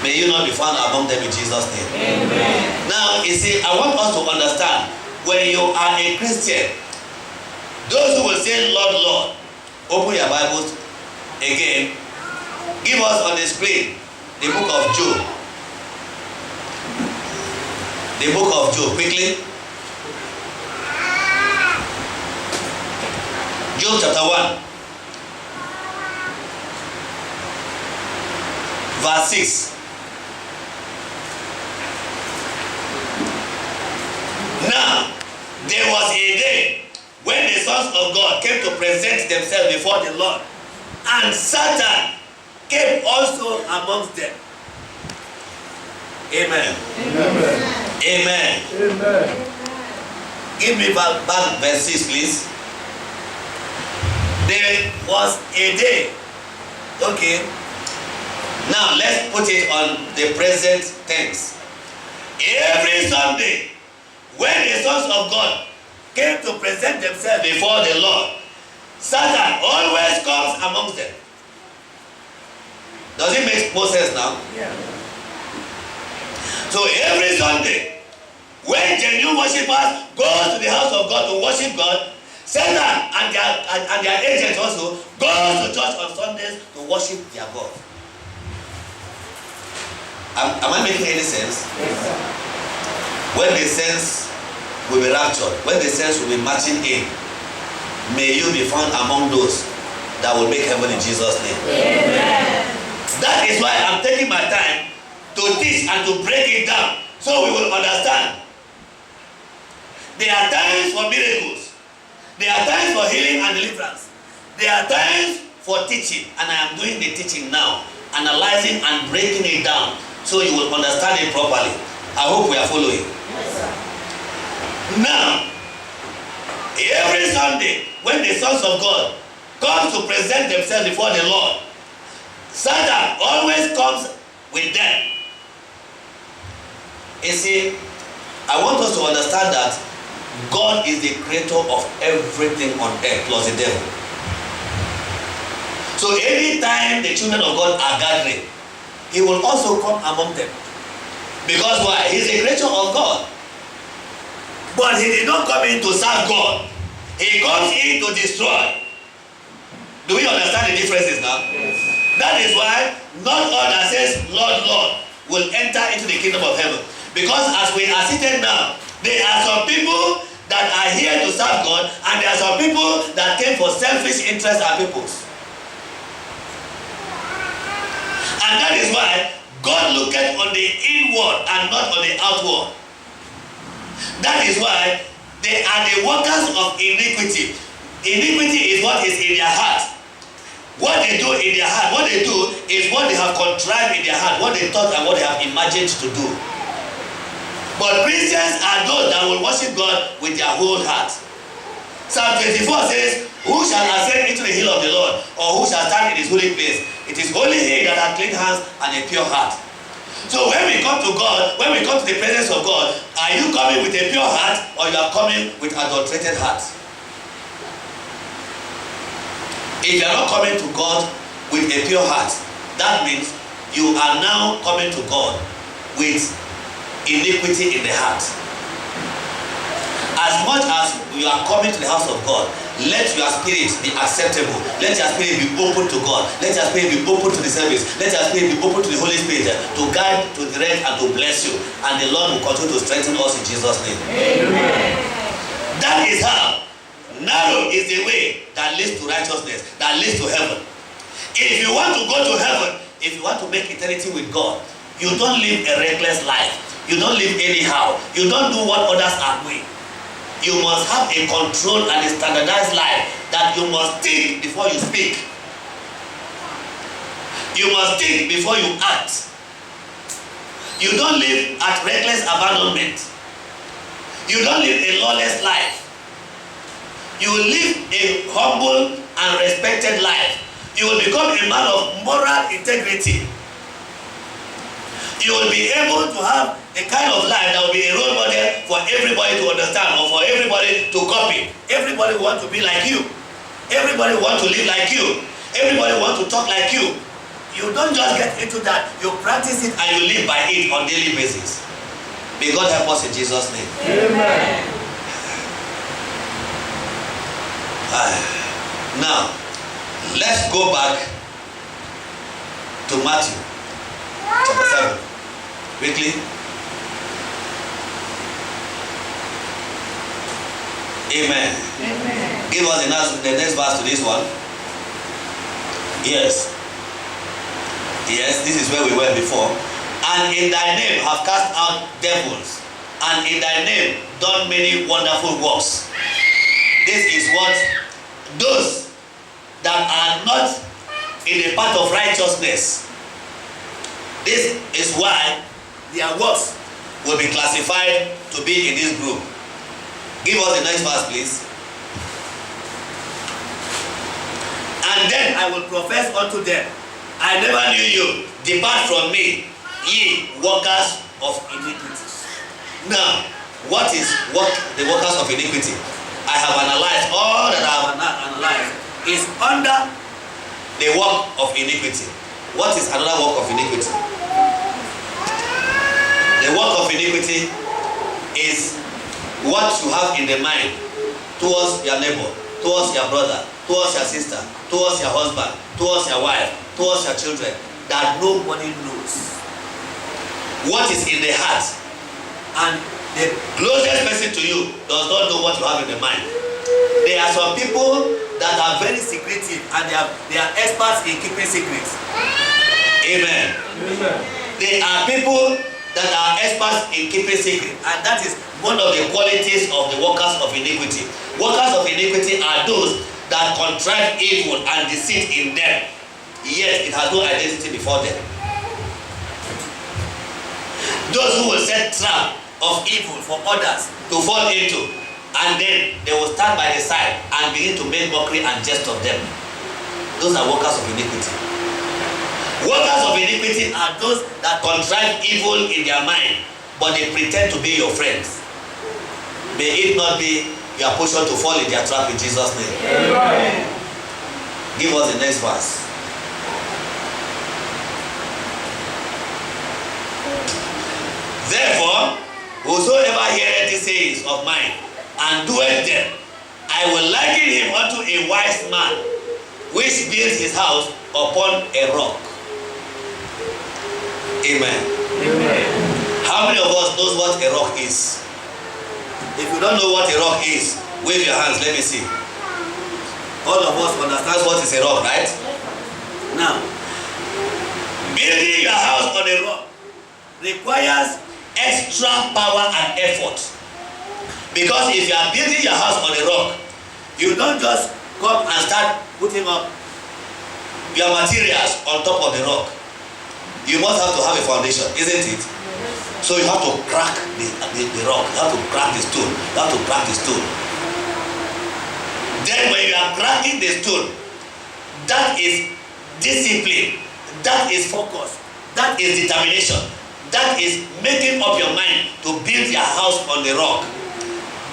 May you not be found among them in Jesus' name. Amen. Now, you see, I want us to understand, when you are a Christian, those who will say, Lord, Lord, open your Bibles again. Give us on the screen the book of Job. The book of Job, quickly. Job chapter 1, verse 6. Now, there was a day when the sons of God came to present themselves before the Lord, and Satan came also amongst them. Amen. Amen. Amen. Amen. Give me back verse 6, please. There was a day. Okay. Now let's put it on the present tense. Every Sunday, when the sons of God came to present themselves before the Lord, Satan always comes amongst them. Does it make more sense now? Yeah. So every Sunday, when genuine worshippers go to the house of God to worship God, Satan and their agents also go to church on Sundays to worship their God. Am I making any sense? Yes, sir. When the saints will be raptured, when the saints will be marching in, may you be found among those that will make heaven in Jesus' name. Amen. That is why I'm taking my time to teach and to break it down so we will understand. There are times for miracles. There are times for healing and deliverance. There are times for teaching, and I am doing the teaching now, analyzing and breaking it down so you will understand it properly. I hope we are following. Yes, sir. Now, every Sunday when the sons of God come to present themselves before the Lord, Satan always comes with them. You see, I want us to understand that God is the creator of everything on earth plus the devil. So anytime the children of God are gathering, he will also come among them. Because why? He's the creator of God. But he did not come in to serve God. He comes in to destroy. Do we understand the differences now? Yes. That is why not all that says Lord, Lord will enter into the kingdom of heaven. Because as we are seated now, there are some people that are here to serve God, and there are some people that came for selfish interests and purpose. And that is why God looketh on the inward and not on the outward. That is why they are the workers of iniquity. Iniquity is what is in their heart. What they do in their heart, what they do is what they have contrived in their heart, what they thought and what they have imagined to do. But Christians are those that will worship God with their whole heart. Psalm 24 says, who shall ascend into the hill of the Lord, or who shall stand in his holy place? It is only he that hath clean hands and a pure heart. So when we come to God, when we come to the presence of God, are you coming with a pure heart, or you are coming with adulterated heart? If you are not coming to God with a pure heart, that means you are now coming to God with iniquity in the heart. As much as you are coming to the house of God, let your spirit be acceptable. Let your spirit be open to God. Let your spirit be open to the service. Let your spirit be open to the Holy Spirit to guide, to direct, and to bless you. And the Lord will continue to strengthen us in Jesus' name. Amen. That is how narrow is the way that leads to righteousness, that leads to heaven. If you want to go to heaven, if you want to make eternity with God, you don't live a reckless life. You don't live anyhow. You don't do what others are doing. You must have a controlled and a standardized life that you must think before you speak. You must think before you act. You don't live at reckless abandonment. You don't live a lawless life. You will live a humble and respected life. You will become a man of moral integrity. You will be able to have a kind of life that will be a role model for everybody to understand or for everybody to copy. Everybody wants to be like you. Everybody wants to live like you. Everybody wants to talk like you. You don't just get into that. You practice it and you live by it on a daily basis. May God help us in Jesus' name. Amen. Now, let's go back to Matthew chapter 7. Quickly. Amen. Amen. Give us the next verse to this one. Yes. Yes, this is where we were before. And in thy name have cast out devils, and in thy name done many wonderful works. This is what those that are not in the path of righteousness, this is why their works will be classified to be in this group. Give us the next verse, please. And then I will profess unto them, I never knew you. Depart from me, ye workers of iniquity. Now, what is the workers of iniquity? I have analyzed all that I have analyzed is under the work of iniquity. What is another work of iniquity? The work of iniquity is what you have in the mind towards your neighbor, towards your brother, towards your sister, towards your husband, towards your wife, towards your children, that nobody knows. What is in the heart, and the closest person to you does not know what you have in the mind. There are some people that are very secretive and they are experts in keeping secrets. Amen. Amen. There are people that are experts in keeping secret, and that is one of the qualities of the workers of iniquity. Workers of iniquity are those that contrive evil and deceit in them, yet it has no identity before them. Those who will set trap of evil for others to fall into, and then they will stand by the side and begin to make mockery and jest of them. Those are workers of iniquity. Workers of iniquity are those that contrive evil in their mind, but they pretend to be your friends. May it not be your portion to fall in their trap in Jesus' name. Amen. Give us the next verse. Therefore, whosoever heareth these sayings of mine and doeth them, I will liken him unto a wise man, which built his house upon a rock. Amen. Amen. How many of us knows what a rock is? If you don't know what a rock is, wave your hands, let me see. All of us understand what is a rock, right? Now, building your house on a rock requires extra power and effort. Because if you are building your house on a rock, you don't just come and start putting up your materials on top of the rock. You must have to have a foundation, isn't it? So you have to crack the rock, you have to crack the stone, you have to crack the stone. Then when you are cracking the stone, that is discipline, that is focus, that is determination, that is making up your mind to build your house on the rock.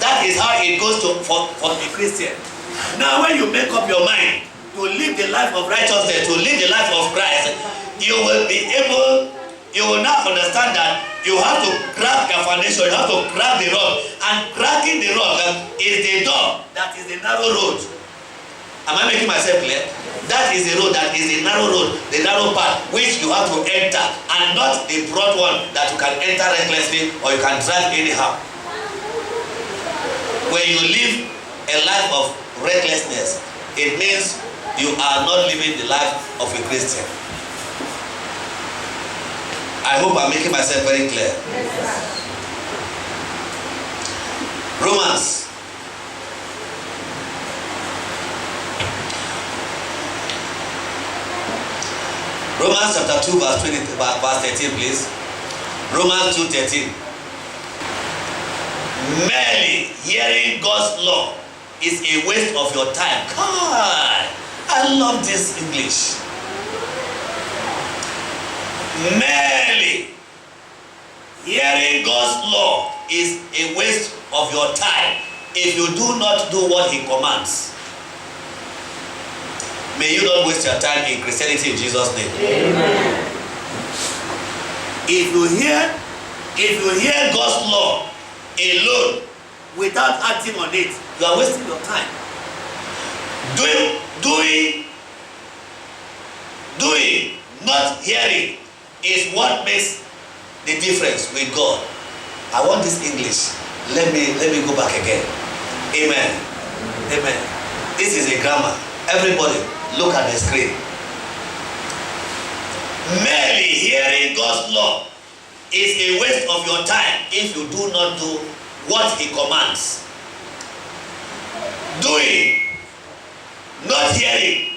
That is how it goes for a Christian. Now when you make up your mind to live the life of righteousness, to live the life of Christ, you will be able to you will now understand that you have to crack your foundation, you have to crack the rock. And cracking the rock is the door that is the narrow road. Am I making myself clear? That is the road, that is the narrow road, the narrow path which you have to enter, and not the broad one that you can enter recklessly or you can drive anyhow. When you live a life of recklessness, it means you are not living the life of a Christian. I hope I'm making myself very clear. Romans. Romans chapter 2 verse 13, please. Romans 2:13. Merely hearing God's law is a waste of your time. God, I love this English. Merely hearing God's law is a waste of your time if you do not do what He commands. May you not waste your time in Christianity in Jesus' name. Amen. If you hear God's law alone without acting on it, you are wasting your time. Doing, not hearing, is what makes the difference with God. I want this English. Let me go back again. Amen. Amen. This is a grammar. Everybody, look at the screen. Merely hearing God's law is a waste of your time if you do not do what He commands. Doing, not hearing,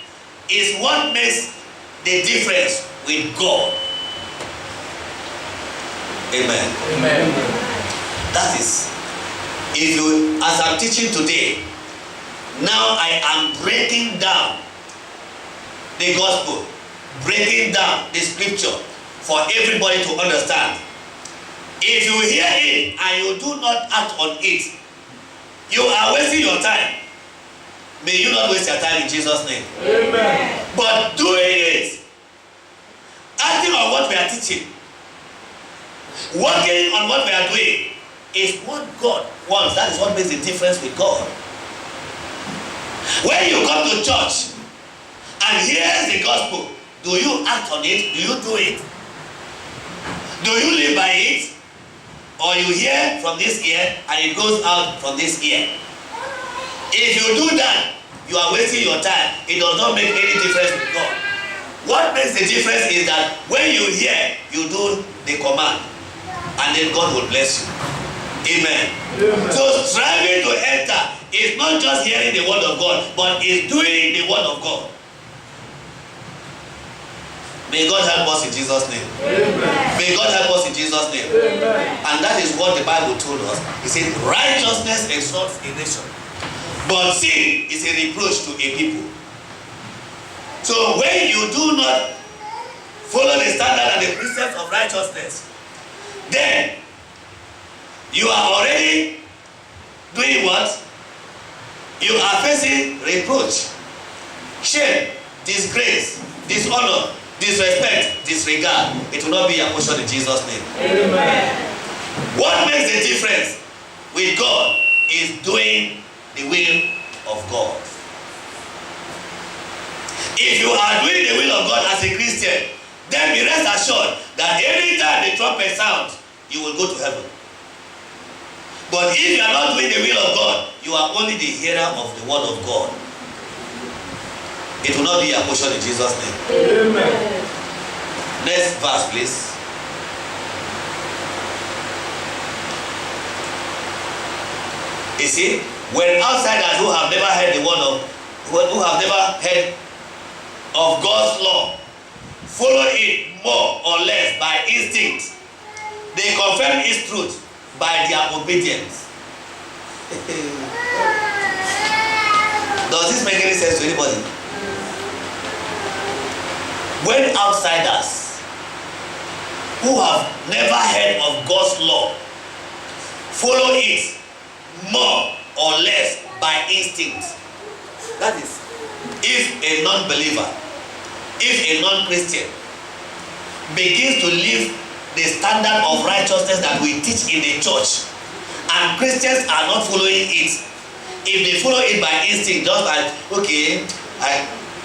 is what makes the difference with God. Amen. Amen. That is, if you, as I'm teaching today, now I am breaking down the gospel, breaking down the scripture for everybody to understand. If you hear it and you do not act on it, you are wasting your time. May you not waste your time in Jesus' name. Amen. But doing it, acting on what we are teaching, working on what we are doing, is what God wants. That is what makes the difference with God. When you come to church and hear the gospel, do you act on it? Do you do it? Do you live by it? Or you hear from this ear and it goes out from this ear? If you do that, you are wasting your time. It does not make any difference with God. What makes the difference is that when you hear, you do the command, and then God will bless you. Amen. Amen. So striving to enter is not just hearing the word of God, but is doing the word of God. May God help us in Jesus' name. Amen. May God help us in Jesus' name. Amen. And that is what the Bible told us. It said, righteousness exalts a nation, but sin is a reproach to a people. So when you do not follow the standard and the precepts of righteousness, then you are already doing what? You are facing reproach, shame, disgrace, dishonor, disrespect, disregard. It will not be your portion in Jesus' name. Amen. What makes the difference with God is doing the will of God. If you are doing the will of God as a Christian, then be rest assured that every time the trumpet sounds, you will go to heaven. But if you are not doing the will of God, you are only the hearer of the word of God. It will not be your portion in Jesus' name. Amen. Next verse, please. You see, when outsiders who have never heard the word of, who have never heard of God's law, follow it more or less by instinct, they confirm its truth by their obedience. Does this make any sense to anybody? When outsiders who have never heard of God's law follow it more or less by instinct, that is, if a non-believer, if a non-Christian begins to live the standard of righteousness that we teach in the church, and Christians are not following it. If they follow it by instinct, just like, okay,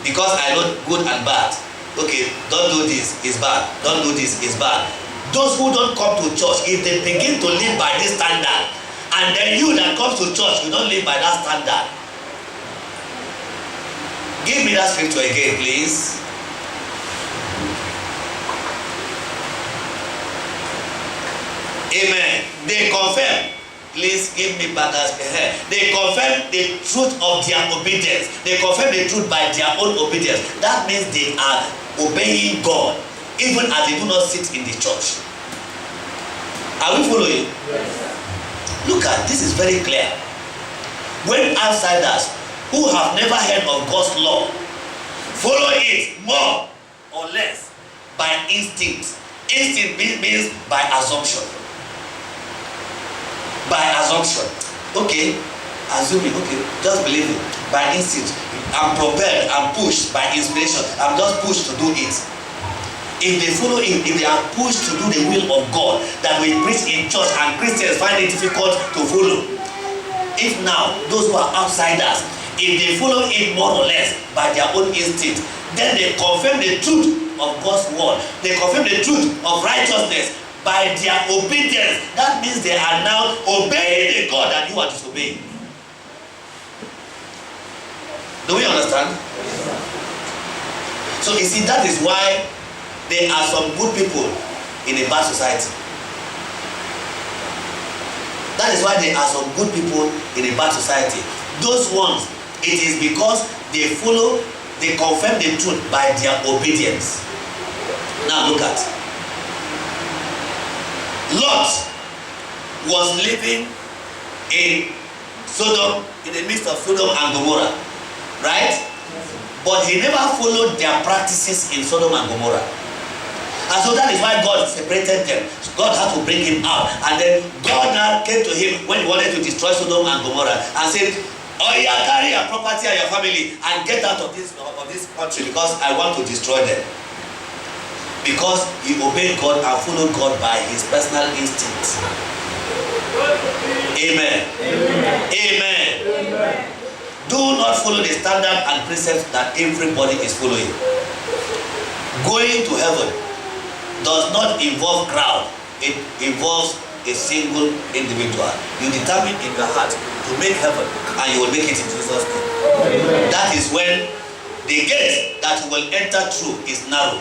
because I know good and bad, okay, don't do this, it's bad, don't do this, it's bad. Those who don't come to church, if they begin to live by this standard, and then you that comes to church, you don't live by that standard. Give me that scripture again, please. Amen. They confirm. Please give me back that. They confirm the truth of their obedience. They confirm the truth by their own obedience. That means they are obeying God, even as they do not sit in the church. Are we following? Yes. Look at this, is very clear. When outsiders who have never heard of God's law follow it more or less by instinct. Instinct means by assumption. By assumption. Okay, assuming, okay, just believe it. By instinct. I'm propelled, I'm pushed by inspiration. I'm just pushed to do it. If they follow it, if they are pushed to do the will of God that we preach in church and Christians find it difficult to follow. If now, those who are outsiders, if they follow it more or less by their own instinct, then they confirm the truth of God's word. They confirm the truth of righteousness by their obedience. That means they are now obeying the God that you are disobeying. Do we understand? So you see, that is why there are some good people in a bad society. That is why there are some good people in a bad society. Those ones, it is because they follow, they confirm the truth by their obedience. Now look at. Lot was living in Sodom, in the midst of Sodom and Gomorrah, right? But he never followed their practices in Sodom and Gomorrah. And so that is why God separated them. God had to bring him out. And then God now came to him when he wanted to destroy Sodom and Gomorrah and said, oh yeah, carry your property and your family and get out of this country because I want to destroy them. Because he obeyed God and followed God by his personal instincts. Amen. Amen. Amen. Amen. Do not follow the standard and precepts that everybody is following. Going to heaven does not involve crowd. It involves a single individual. You determine in your heart to make heaven and you will make it in Jesus' name. That is when the gate that you will enter through is narrow.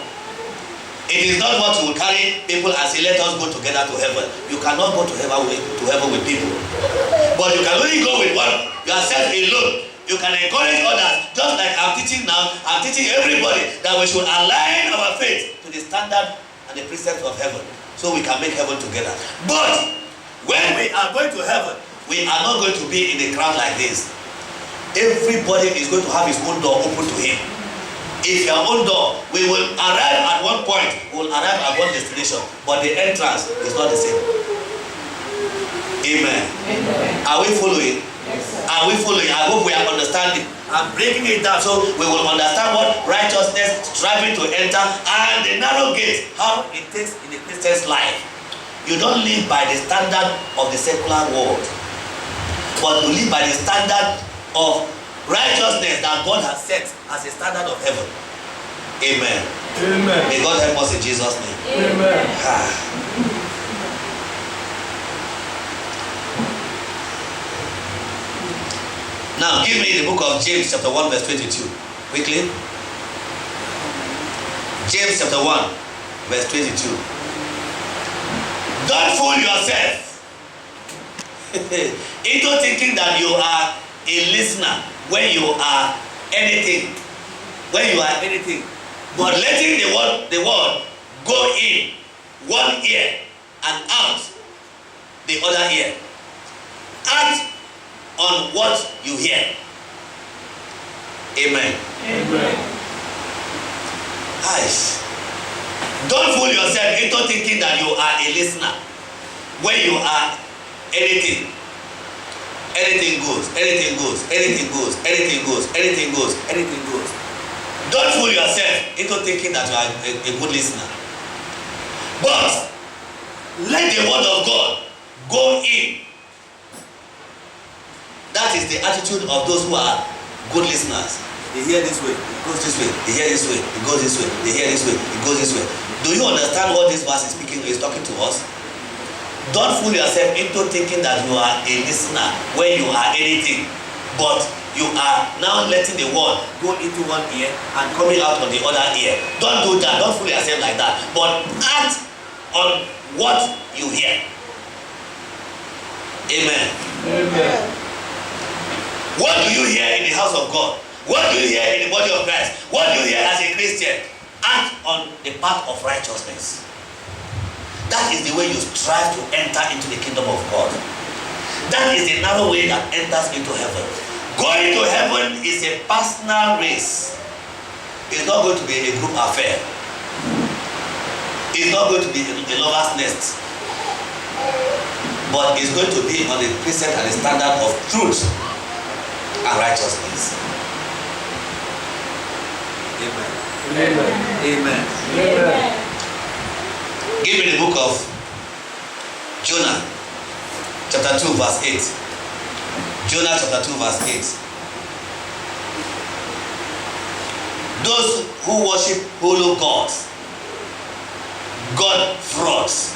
It is not what you will carry people and say, let us go together to heaven. You cannot go to heaven with people. But you can only go with one, yourself alone. You can encourage others, just like I'm teaching now. I'm teaching everybody that we should align our faith to the standard and the precepts of heaven, so we can make heaven together. But when we are going to heaven, we are not going to be in a crowd like this. Everybody is going to have his own door open to him. If your own door, we will arrive at one point, we will arrive at one destination, but the entrance is not the same. Amen. Amen. Are we following? Yes, are we following? I hope we are understanding. I'm breaking it down so we will understand what righteousness, striving to enter, and the narrow gate, how it takes in the Christian's life. You don't live by the standard of the secular world, but you live by the standard of righteousness that God has set as a standard of heaven. Amen. Amen. May God help us in Jesus' name. Amen. Now give me the book of James chapter 1 verse 22. Quickly. James chapter 1 verse 22. Don't fool yourself into thinking that you are a listener when you are anything. When you are anything. But letting the word go in one ear and out the other ear. Act on what you hear. Amen. Amen. Nice. Don't fool yourself into thinking that you are a listener when you are anything. Anything goes, anything goes, anything goes, anything goes, anything goes, anything goes. Don't fool yourself into thinking that you are a good listener. But Let the word of God go in. That is the attitude of those who are good listeners. They hear this way, it goes this way. They hear this way, it goes this way. They hear this way, it goes this way. Do you understand what this verse is talking to us? Don't fool yourself into thinking that you are a listener when you are anything, but you are now letting the word go into one ear and coming out on the other ear. Don't do that. Don't fool yourself like that. But act on what you hear. Amen. Amen. What do you hear in the house of God? What do you hear in the body of Christ? What do you hear as a Christian? Act on the path of righteousness. That is the way you strive to enter into the kingdom of God. That is the narrow way that enters into heaven. Going to heaven is a personal race. It's not going to be a group affair. It's not going to be a lover's nest. But it's going to be on the precept and the standard of truth and righteousness. Amen. Amen. Amen. Amen. Give me the book of Jonah, chapter 2, verse 8. Jonah chapter 2, verse 8. Those who worship hollow gods, God frauds.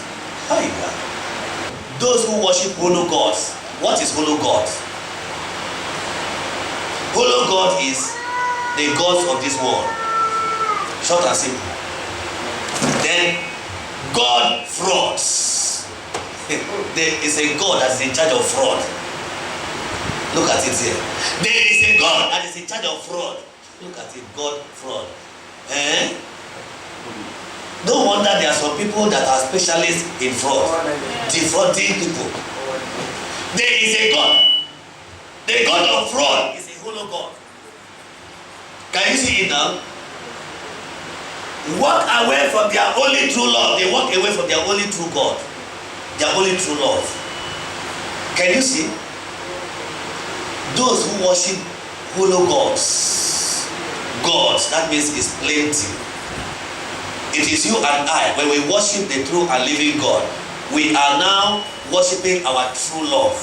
Those who worship hollow gods. What is hollow gods? Hollow God is the gods of this world. Short and simple. Then God frauds. There is a God that is in charge of fraud. Look at it here. There is a God that is in charge of fraud. Look at it, God fraud. No wonder there are some people that are specialists in fraud, defrauding people. There is a God. The God of fraud is a hollow God. Can you see it now? Walk away from their only true love. They walk away from their only true God, their only true love. Can you see? Those who worship hollow gods, that means is plenty. It is you and I. When we worship the true and living God, we are now worshiping our true love,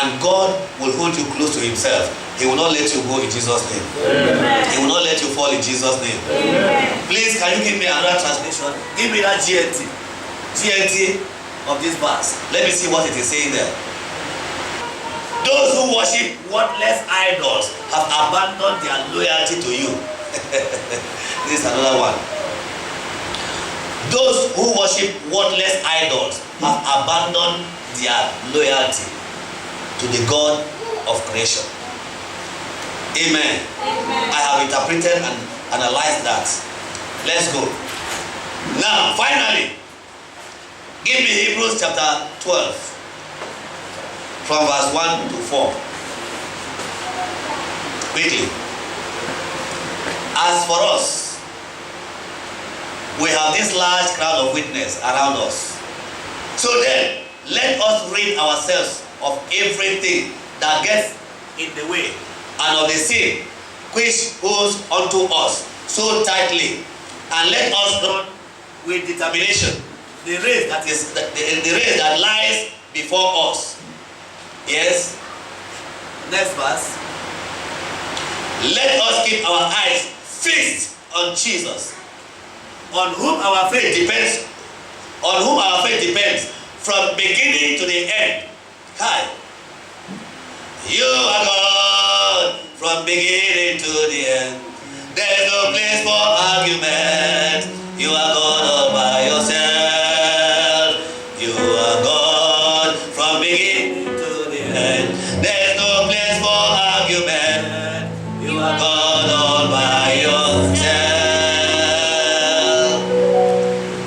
and God will hold you close to Himself. He will not let you go in Jesus' name. Amen. He will not let you fall in Jesus' name. Amen. Please, can you give me another translation? Give me that GNT of this verse. Let me see what it is saying there. Those who worship worthless idols have abandoned their loyalty to you. This is another one. Those who worship worthless idols have abandoned their loyalty to the God of creation. Amen. Amen. I have interpreted and analyzed that. Let's go. Now, finally, give me Hebrews chapter 12, from verse 1 to 4. Quickly. As for us, we have this large crowd of witnesses around us. So then, let us rid ourselves of everything that gets in the way, and of the sin which holds unto us so tightly, and let us run with determination the race that is the race that lies before us. Yes. Next verse. Let us keep our eyes fixed on Jesus, on whom our faith depends. On whom our faith depends from beginning to the end. Hi. You are God from beginning to the end. There is no place for argument. You are God all by yourself. You are God from beginning to the end. There is no place for argument. You are God all by yourself.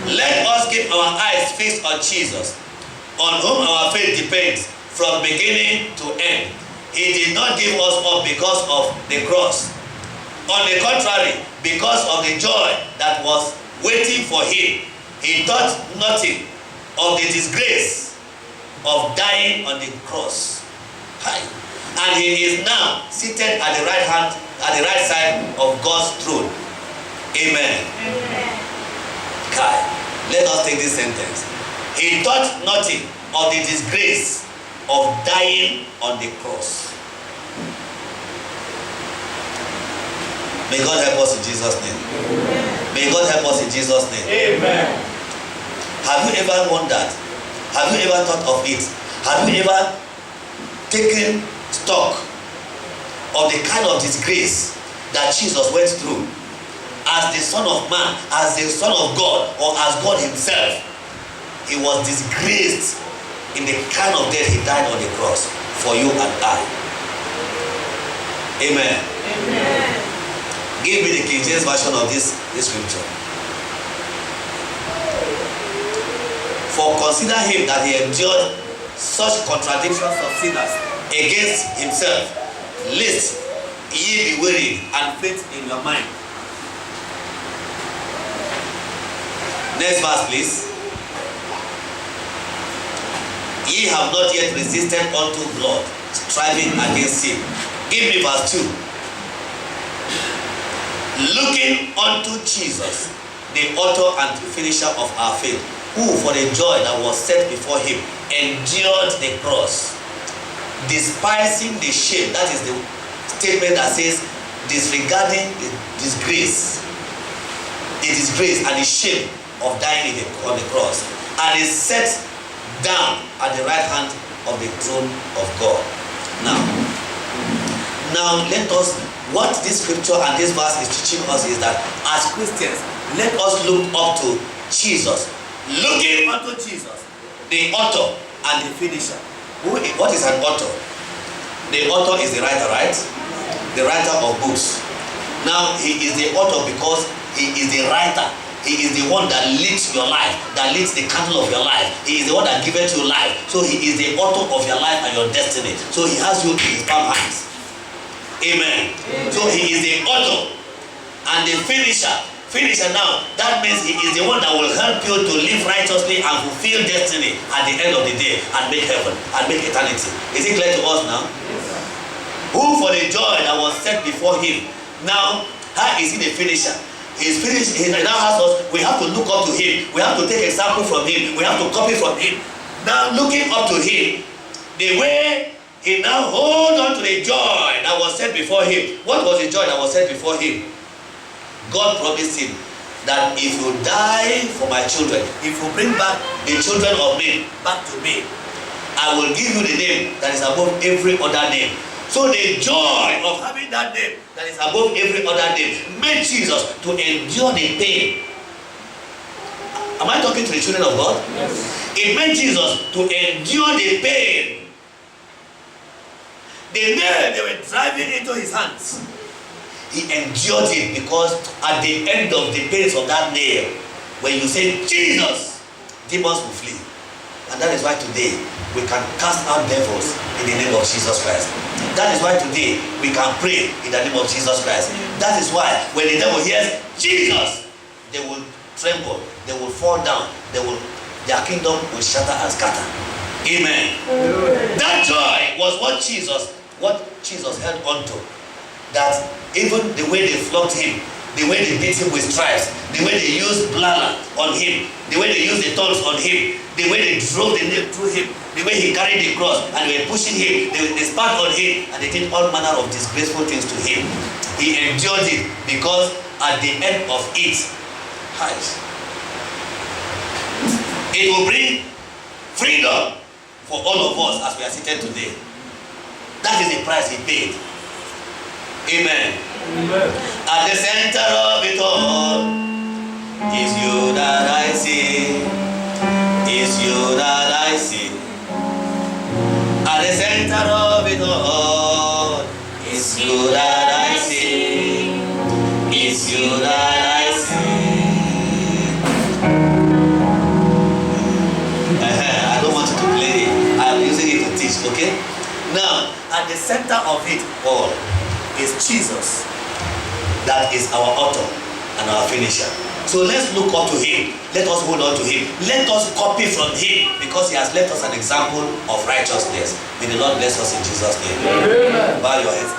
Let us keep our eyes fixed on Jesus, on whom our faith depends from beginning to end. He did not give us up because of the cross. On the contrary, because of the joy that was waiting for him, he thought nothing of the disgrace of dying on the cross. And he is now seated at the right side of God's throne. Amen. Amen. Let us take this sentence. He thought nothing of the disgrace of dying on the cross. May God help us in Jesus' name. May God help us in Jesus' name. Amen. Have you ever wondered? Have you ever thought of it? Have you ever taken stock of the kind of disgrace that Jesus went through as the Son of Man, as the Son of God, or as God himself? He was disgraced in the kind of death he died on the cross for you and I. Amen. Amen. Give me the King James version of this scripture. For consider him that he endured such contradictions of sinners against himself, lest ye be wearied and faint in your mind. Next verse, please. Ye have not yet resisted unto blood, striving against sin. Give me verse 2. Looking unto Jesus, the author and finisher of our faith, who for the joy that was set before him endured the cross, despising the shame. That is the statement that says disregarding the disgrace and the shame of dying on the cross, and is set down at the right hand of the throne of God. Now let us, what this scripture and this verse is teaching us is that as Christians, let us look up to Jesus, looking unto Jesus, the author and the finisher. What is an author? The author is the writer, right? The writer of books. Now he is the author because he is the writer. He is the one that leads your life, that leads the candle of your life. He is the one that giveth you life. So he is the author of your life and your destiny. So he has you in his palm hands. Amen. So he is the author and the finisher. Finisher now, that means he is the one that will help you to live righteously and fulfill destiny at the end of the day and make heaven and make eternity. Is it clear to us now? Yes. Who for the joy that was set before him. Now, how is he the finisher? He is finished. He now has us. We have to look up to him. We have to take example from him. We have to copy from him. Now, looking up to him, the way he now hold on to the joy that was set before him. What was the joy that was set before him? God promised him that if you die for my children, if you bring back the children of men back to me, I will give you the name that is above every other name. So the joy of having that name that is above every other name made Jesus to endure the pain. Am I talking to the children of God? Yes. It made Jesus to endure the pain. The nail they were driving into his hands, he endured it, because at the end of the pains of that nail, when you say Jesus, demons will flee. And that is why today we can cast out devils in the name of Jesus Christ. That is why today we can pray in the name of Jesus Christ. That is why when the devil hears Jesus, they will tremble, they will fall down, their kingdom will shatter and scatter. Amen. That joy was what Jesus held on to. That even the way they flogged him, the way they beat him with stripes, the way they used blood on him, the way they used the thorns on him, the way they drove the nail through him, the way he carried the cross and they were pushing him, they spat on him and they did all manner of disgraceful things to him. He endured it because at the end of it, it will bring freedom for all of us as we are seated today. That is the price he paid. Amen. Amen. At the center of it all is you that I see. Is you that I see. At the center of it all is you that I see. Is you that I see. I don't want you to play it. I'm using it to teach, okay? Now, at the center of it all is Jesus, that is our author and our finisher. So let's look up to him. Let us hold on to him. Let us copy from him, because he has left us an example of righteousness. May the Lord bless us in Jesus' name. Amen. Bow your heads.